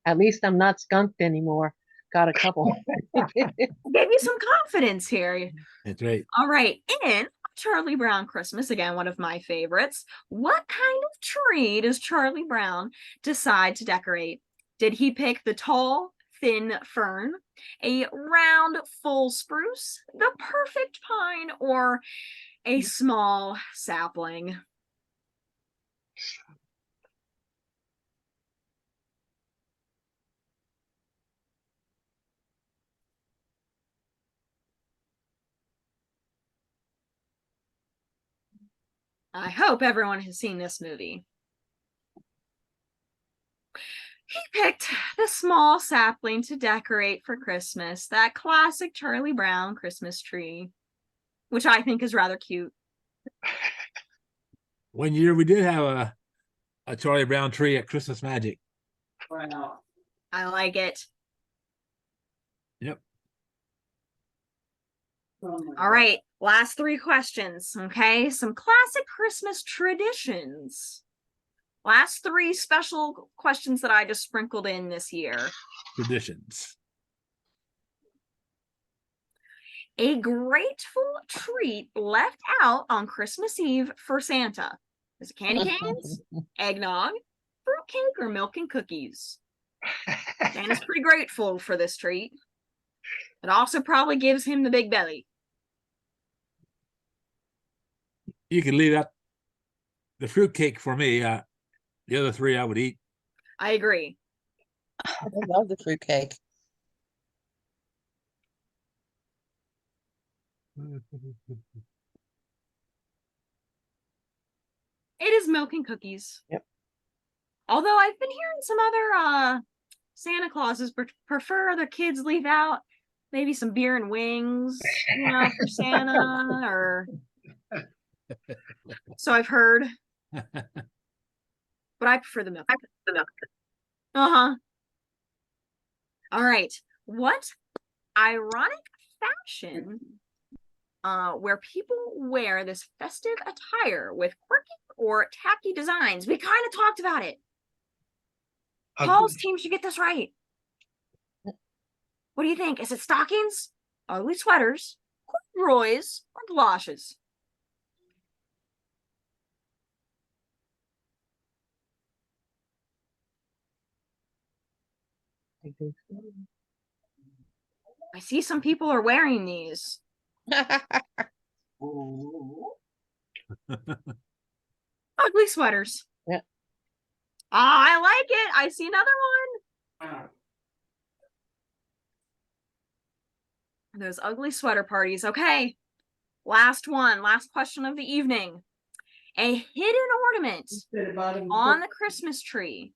At least I'm not skunked anymore. Got a couple. Gave you some confidence here. That's right. All right. In Charlie Brown Christmas, again, one of my favorites. What kind of tree does Charlie Brown decide to decorate? Did he pick the tall, thin fern, a round, full spruce, the perfect pine, or a small sapling? I hope everyone has seen this movie. He picked the small sapling to decorate for Christmas, that classic Charlie Brown Christmas tree, which I think is rather cute. One year we did have a Charlie Brown tree at Christmas Magic. Wow. I like it. Yep. All right, last three questions. Okay, some classic Christmas traditions. Last three special questions that I just sprinkled in this year. Traditions. A grateful treat left out on Christmas Eve for Santa. Is it candy canes, eggnog, fruitcake, or milk and cookies? Santa's pretty grateful for this treat. It also probably gives him the big belly. You can leave out the fruitcake for me. The other three I would eat. I agree. I love the fruitcake. It is milk and cookies. Yep. Although I've been hearing some other Santa Clauses prefer their kids leave out maybe some beer and wings, for Santa, or so I've heard. But I prefer the milk. Uh-huh. All right. What ironic fashion where people wear this festive attire with quirky or tacky designs? We kind of talked about it. Paul's team should get this right. What do you think? Is it stockings, ugly sweaters, corduroys, or galoshes? I see some people are wearing these. Ugly sweaters. Yeah. I like it. I see another one. Those ugly sweater parties. Okay. Last one. Last question of the evening. A hidden ornament on the Christmas tree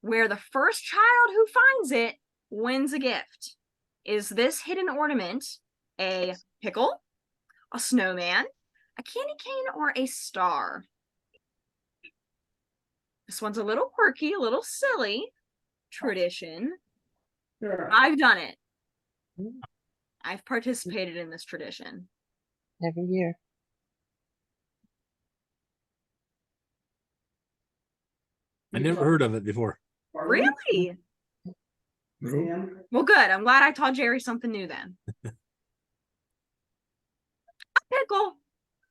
where the first child who finds it wins a gift. Is this hidden ornament a pickle, a snowman, a candy cane, or a star? This one's a little quirky, a little silly tradition. Sure. I've done it. I've participated in this tradition. Every year. I never heard of it before. Really? Sam? Well, good. I'm glad I taught Jerry something new then. A pickle.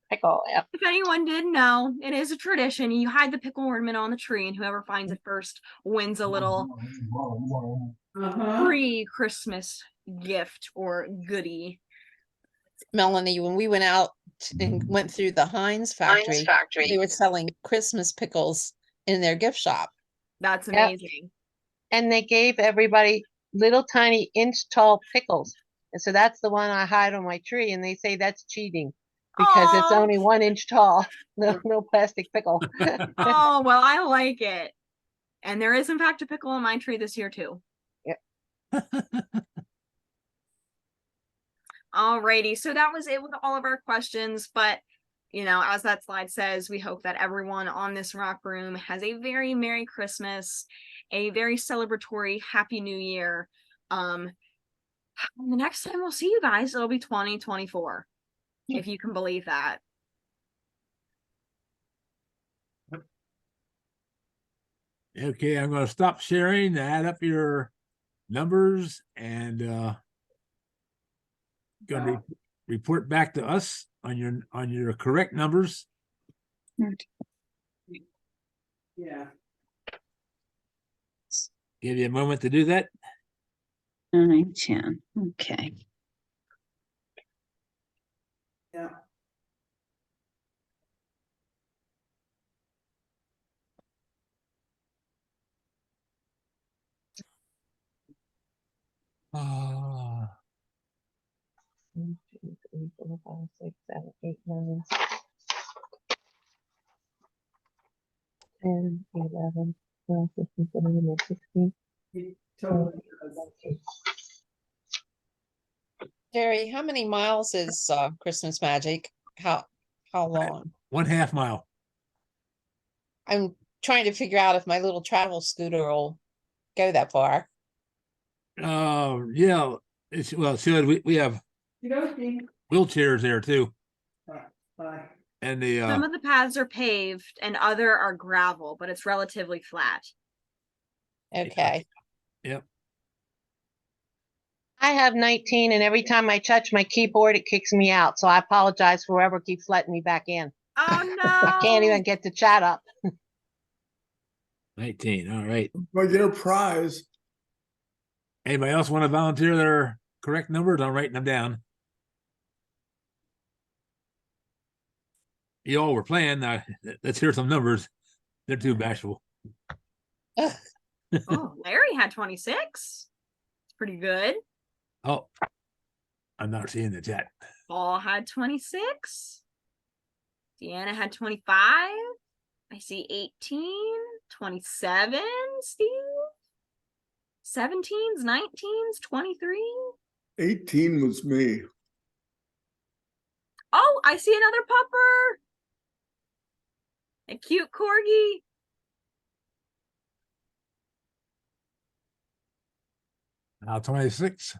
Pickle, yep. If anyone didn't know, it is a tradition. You hide the pickle ornament on the tree, and whoever finds it first wins a little Uh-huh. pre-Christmas gift or goodie. Melanie, when we went out and went through the Heinz factory, they were selling Christmas pickles in their gift shop. That's Yep. amazing. And they gave everybody little tiny inch tall pickles. And so that's the one I hide on my tree. And they say that's cheating because it's Aw. only 1 inch tall. No plastic pickle. Oh, well, I like it. And there is, in fact, a pickle on my tree this year, too. Alrighty, so that was it with all of our questions. But, as that slide says, we hope that everyone on this rock room has a very Merry Christmas, a very celebratory Happy New Year. The next time we'll see you guys, it'll be 2024, if you can believe that. Okay, I'm going to stop sharing, add up your numbers, and going to report back to us on your correct numbers. Yeah. Give you a moment to do that. 9, 10. Okay. Yeah. Uh, 1, 2, 3, 4, 5, 6, 7, 8, 9, 10, 11, 12, 15, 17, 16. He totally does. Jerry, how many miles is Christmas Magic? How long? 1/2 mile. I'm trying to figure out if my little travel scooter will go that far. Yeah, it's well, so we have You know, Steve, wheelchairs there too. Bye. And the Some of the paths are paved and other are gravel, but it's relatively flat. Okay. yep. I have 19 and every time I touch my keyboard, it kicks me out. So I apologize for whoever keeps letting me back in. Oh no. I can't even get the chat up. 19. All right. Well, get a prize. Anybody else want to volunteer their correct numbers? I'm writing them down. You all were playing. Let's hear some numbers. They're too bashful. Oh, Larry had 26. It's pretty good. Oh, I'm not seeing the chat. Paul had 26. Deanna had 25. I see 18, 27, Steve. 17s, 19s, 23. 18 was me. Oh, I see another pupper. A cute corgi. Now 26.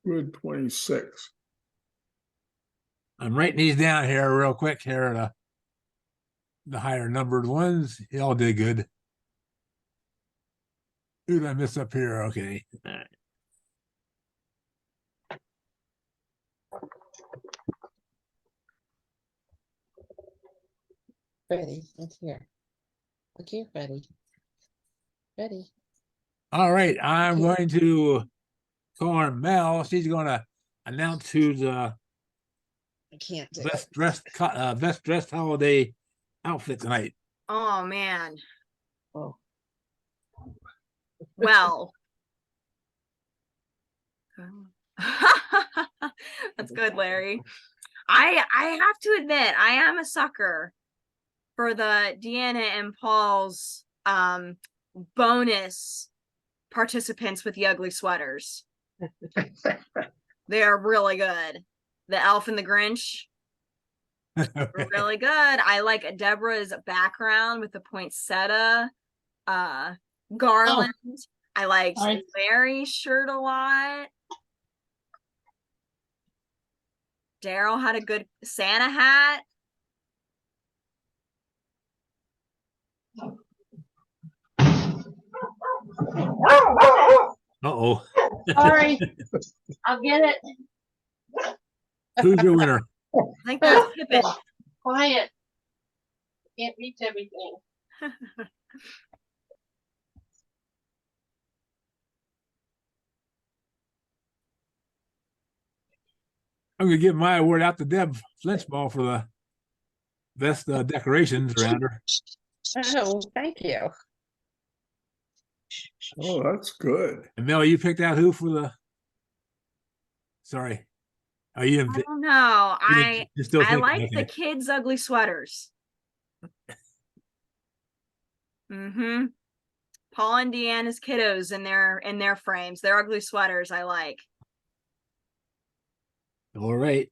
Good 26. I'm writing these down here real quick here. The higher numbered ones. You all did good. Who did I miss up here? Okay. All right. Freddie, look here. Look here, Freddie. Freddie. All right. I'm going to call her Mel. She's going to announce who's I can't do best it. dressed holiday outfit tonight. Oh man. Oh. Well. That's good, Larry. I have to admit, I am a sucker for the Deanna and Paul's bonus participants with the ugly sweaters. They are really good. The Elf and the Grinch, really good. I like Deborah's background with the poinsettia garland. I liked Larry's shirt a lot. Daryl had a good Santa hat. Uh-oh. Sorry. I'll get it. Who's your winner? I think that's Pippin. Quiet. Can't reach everything. I'm going to give my award out to Deb Flinchball for the best decorations around her. Oh, thank you. Oh, that's good. And Mel, you picked out who for the? Sorry. Oh, you I didn't. don't know. You're still I thinking, like okay. the kids' ugly sweaters. Mm-hmm. Paul and Deanna's kiddos in their frames. Their ugly sweaters I like. All right.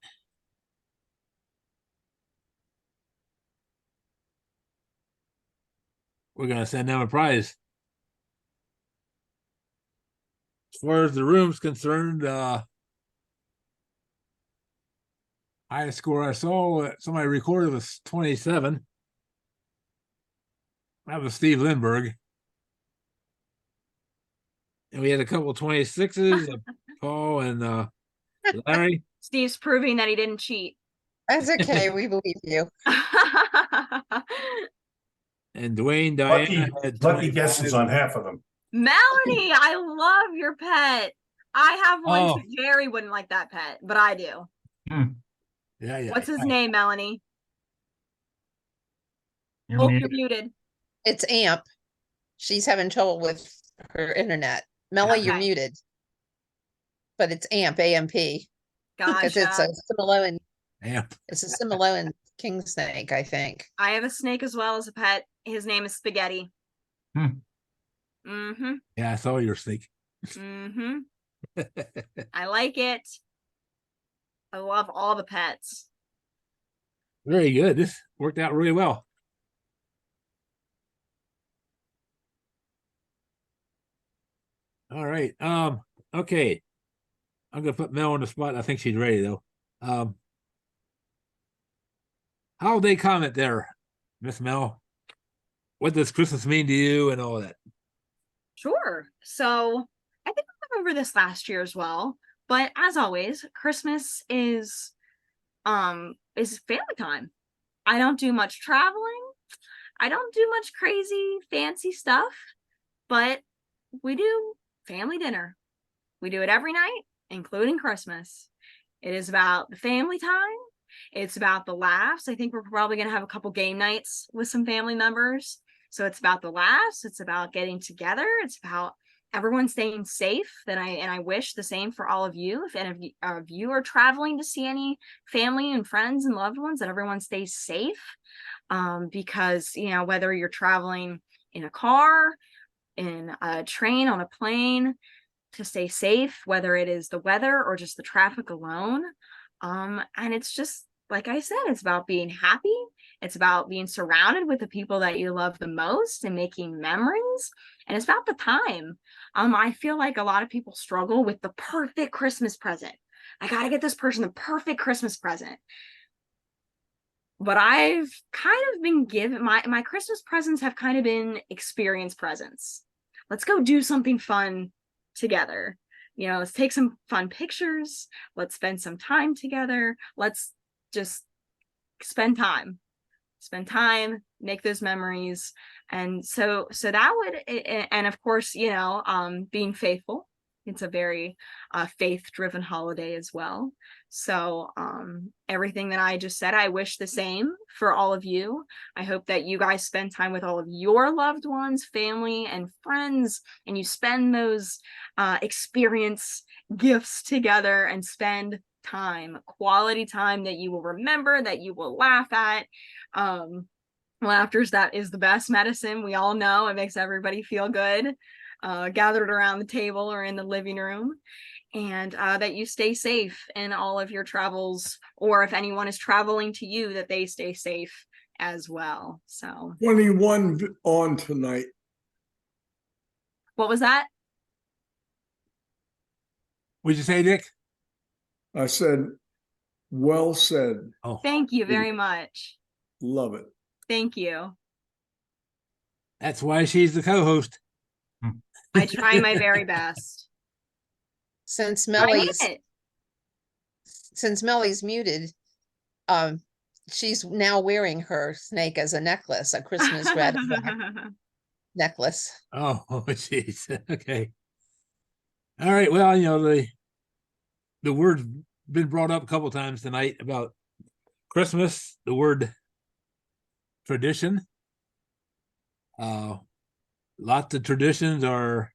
We're gonna send them a prize. As far as the room's concerned, highest score I saw somebody recorded was 27. That was Steve Lindbergh. And we had a couple 26s, Paul and Larry. Steve's proving that he didn't cheat. That's okay. We believe you. And Dwayne, Diana had Lucky 25. guesses on half of them. Melanie, I love your pet. I have one Oh. too. Jerry wouldn't like that pet, but I do. Yeah. What's his name, Melanie? Oh, you're muted. It's Amp. She's having trouble with her internet. Melly, you're Okay. muted. But it's Amp, A-M-P. Because it's a Gotcha. Samoan. Amp. It's a Samoan king snake, I think. I have a snake as well as a pet. His name is Spaghetti. Mm-hmm. Yeah, I saw your snake. Mm-hmm. I like it. I love all the pets. Very good. This worked out really well. All right. Okay. I'm gonna put Mel on the spot. I think she's ready though. Holiday comment there, Miss Mel. What does Christmas mean to you and all that? Sure. So I think I went over this last year as well. But as always, Christmas is family time. I don't do much traveling. I don't do much crazy fancy stuff, but we do family dinner. We do it every night, including Christmas. It is about the family time. It's about the laughs. I think we're probably going to have a couple game nights with some family members. So it's about the laughs. It's about getting together. It's about everyone staying safe. And I wish the same for all of you. If any of you are traveling to see any family and friends and loved ones, that everyone stays safe. Because, you know, whether you're traveling in a car, in a train, on a plane, to stay safe, whether it is the weather or just the traffic alone. And it's just, like I said, it's about being happy. It's about being surrounded with the people that you love the most and making memories. And it's about the time. I feel like a lot of people struggle with the perfect Christmas present. I got to get this person the perfect Christmas present. But I've kind of been given, my Christmas presents have kind of been experience presents. Let's go do something fun together. You know, let's take some fun pictures. Let's spend some time together. Let's just spend time, make those memories. And so that would, and of course, you know, being faithful. It's a very faith-driven holiday as well. So everything that I just said, I wish the same for all of you. I hope that you guys spend time with all of your loved ones, family, and friends, and you spend those experience gifts together and spend time, quality time that you will remember, that you will laugh at. Laughter is the best medicine. We all know it makes everybody feel good. Gathered around the table or in the living room, and that you stay safe in all of your travels, or if anyone is traveling to you, that they stay safe as well. So 21 on tonight. what was that? What'd you say, Dick? I said, well said. Oh, Thank you very much. Love it. Thank you. that's why she's the co-host. I try my very best. Since I Melly's am it. since Melly's muted, she's now wearing her snake as a necklace, a Christmas red necklace. Oh, jeez. Okay. All right. Well, you know, the word's been brought up a couple times tonight about Christmas, the word tradition. Lots of traditions are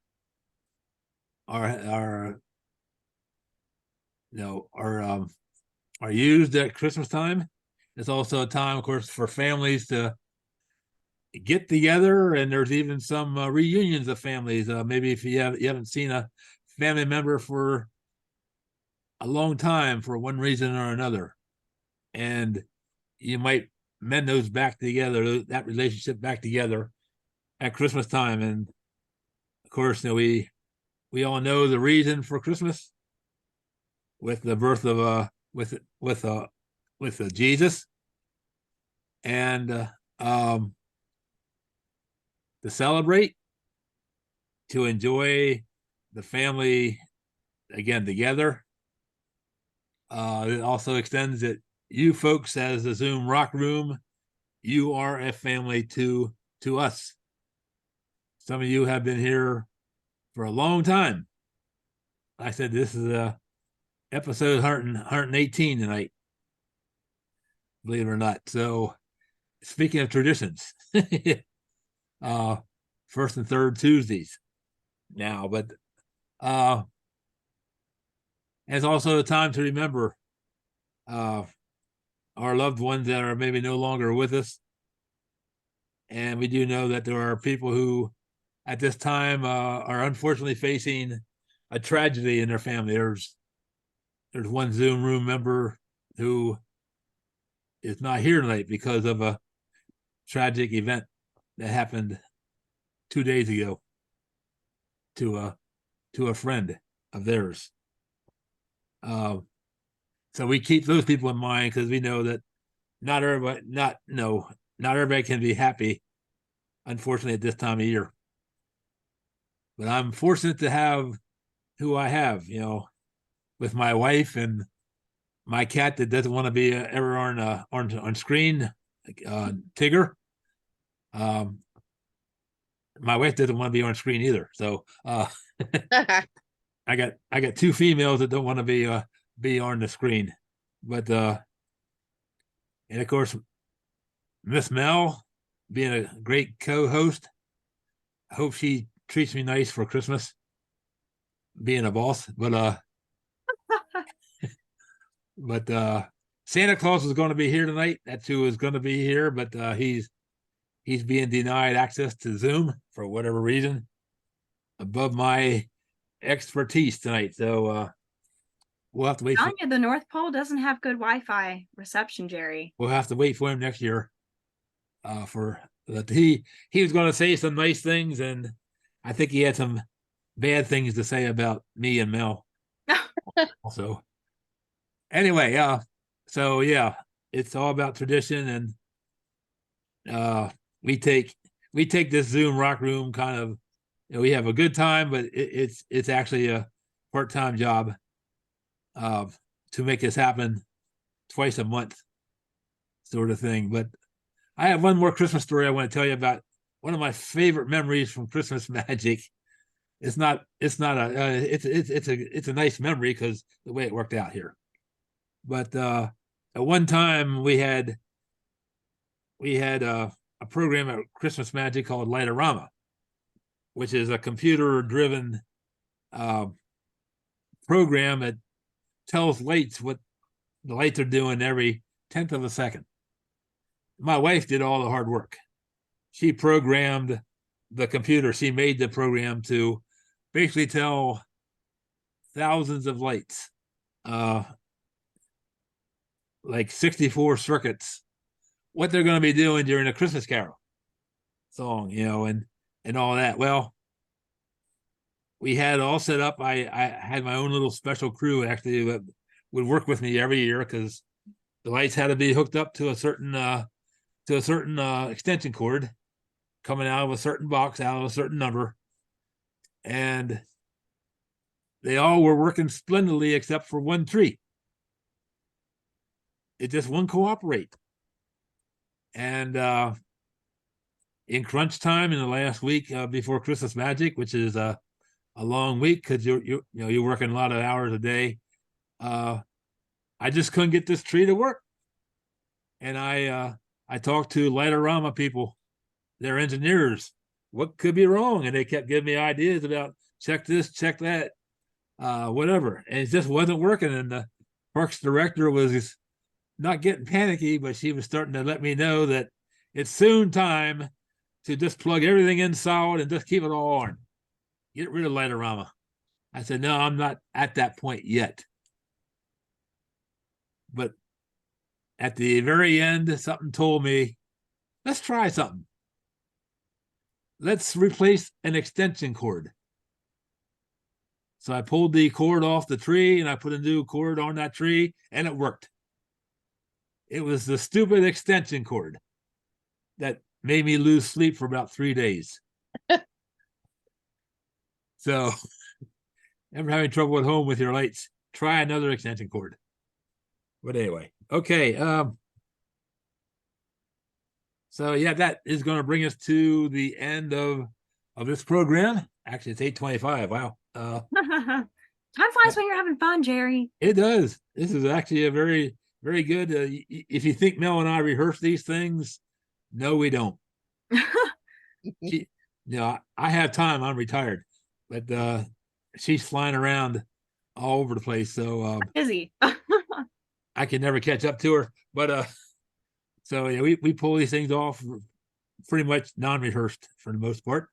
used at Christmas time. It's also a time, of course, for families to get together, and there's even some reunions of families. Maybe if you haven't seen a family member for a long time for one reason or another, and you might mend those back together, that relationship back together at Christmas time. And of course, you know, we all know the reason for Christmas, with the birth of with Jesus, and to celebrate, to enjoy the family again together. It also extends that you folks, as the Zoom Rock Room, you are a family to us. Some of you have been here for a long time. I said this is episode 118 tonight, believe it or not. So speaking of traditions, first and third Tuesdays now, but it's also a time to remember our loved ones that are maybe no longer with us. And we do know that there are people who at this time are unfortunately facing a tragedy in their family. There's one Zoom room member who is not here tonight because of a tragic event that happened 2 days ago to a friend of theirs. So we keep those people in mind because we know that not everybody can be happy, unfortunately, at this time of year. But I'm fortunate to have who I have, with my wife and my cat that doesn't want to be ever on screen, Tigger. My wife doesn't want to be on screen either. So I got two females that don't want to be on the screen. But and of course, Miss Mel being a great co-host. I hope she treats me nice for Christmas, being a boss. But Santa Claus is going to be here tonight. That's who is going to be here, but he's being denied access to Zoom for whatever reason, above my expertise tonight. So we'll have to wait. The North Pole doesn't have good Wi-Fi reception, Jerry. We'll have to wait for him next year. For that, he was going to say some nice things, and I think he had some bad things to say about me and Mel. Also, anyway, so yeah, it's all about tradition, and we take this Zoom Rock Room kind of, we have a good time, but it's actually a part-time job to make this happen twice a month, sort of thing. But I have one more Christmas story I want to tell you about. One of my favorite memories from Christmas Magic. It's a nice memory because the way it worked out here. But at one time we had a program at Christmas Magic called Lightorama, which is a computer-driven program that tells lights what the lights are doing every 10th of a second. My wife did all the hard work. She programmed the computer. She made the program to basically tell thousands of lights, like 64 circuits, what they're going to be doing during a Christmas Carol song, and all that. Well, we had it all set up. I had my own little special crew actually that would work with me every year because the lights had to be hooked up to a certain extension cord coming out of a certain box, out of a certain number. And they all were working splendidly except for one tree. It just wouldn't cooperate. And in crunch time in the last week before Christmas Magic, which is a long week because you're working a lot of hours a day, I just couldn't get this tree to work. And I talked to Lightorama people, their engineers, what could be wrong? And they kept giving me ideas about check this, check that, whatever. And it just wasn't working. And the parks director was not getting panicky, but she was starting to let me know that it's soon time to just plug everything in solid and just keep it all on. Get rid of Lightorama. I said, no, I'm not at that point yet. But at the very end, something told me, let's try something. Let's replace an extension cord. So I pulled the cord off the tree and I put a new cord on that tree and it worked. It was the stupid extension cord that made me lose sleep for about 3 days. So, ever having trouble at home with your lights, try another extension cord. But anyway, okay. So yeah, that is going to bring us to the end of this program. Actually, it's 8:25. Wow. Time flies when you're having fun, Jerry. It does. This is actually a very, very good. If you think Mel and I rehearse these things, no, we don't. I have time. I'm retired, but she's flying around all over the place. So busy. I can never catch up to her. But so yeah, we pull these things off pretty much non-rehearsed for the most part.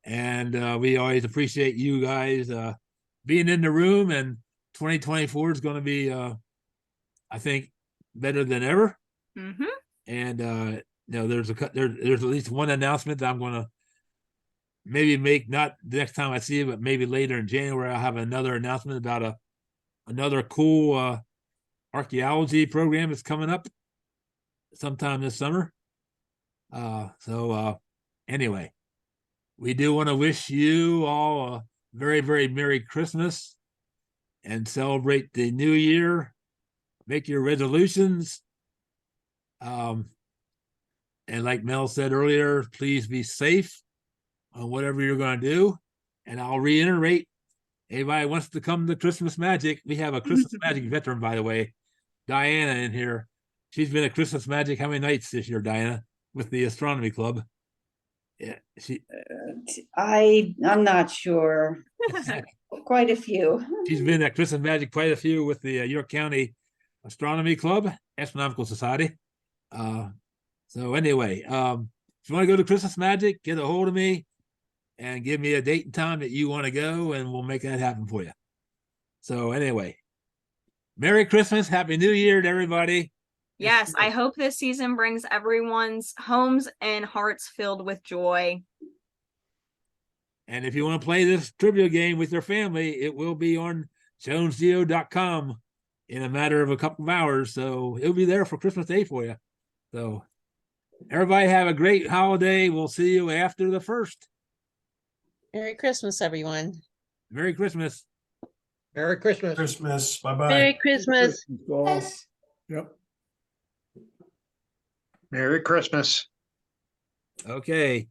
And we always appreciate you guys being in the room, and 2024 is going to be I think better than ever. Mm-hmm. And there's at least one announcement that I'm going to maybe make, not the next time I see you, but maybe later in January. I'll have another announcement about another cool archaeology program is coming up sometime this summer. Anyway, we do want to wish you all a very, very Merry Christmas and celebrate the new year. Make your resolutions. And like Mel said earlier, please be safe on whatever you're going to do. And I'll reiterate, anybody wants to come to Christmas Magic, we have a Christmas Magic veteran, by the way, Diana in here. She's been at Christmas Magic how many nights this year, Diana, with the Astronomy Club? Yeah, I'm not sure. Quite a few. she's been at Christmas Magic quite a few with the York County Astronomy Club, Astronomical Society. So anyway, if you want to go to Christmas Magic, get a hold of me and give me a date and time that you want to go, and we'll make that happen for you. So anyway, Merry Christmas, Happy New Year to everybody. Yes, I hope this season brings everyone's homes and hearts filled with joy. And if you want to play this trivia game with your family, it will be on jonesgeo.com in a matter of a couple of hours. So it'll be there for Christmas Day for you. So everybody have a great holiday. We'll see you after the 1st. Merry Christmas, everyone. Merry Christmas. Merry Christmas. Christmas. Bye-bye. Merry Christmas. All. Yep. Merry Christmas. Okay.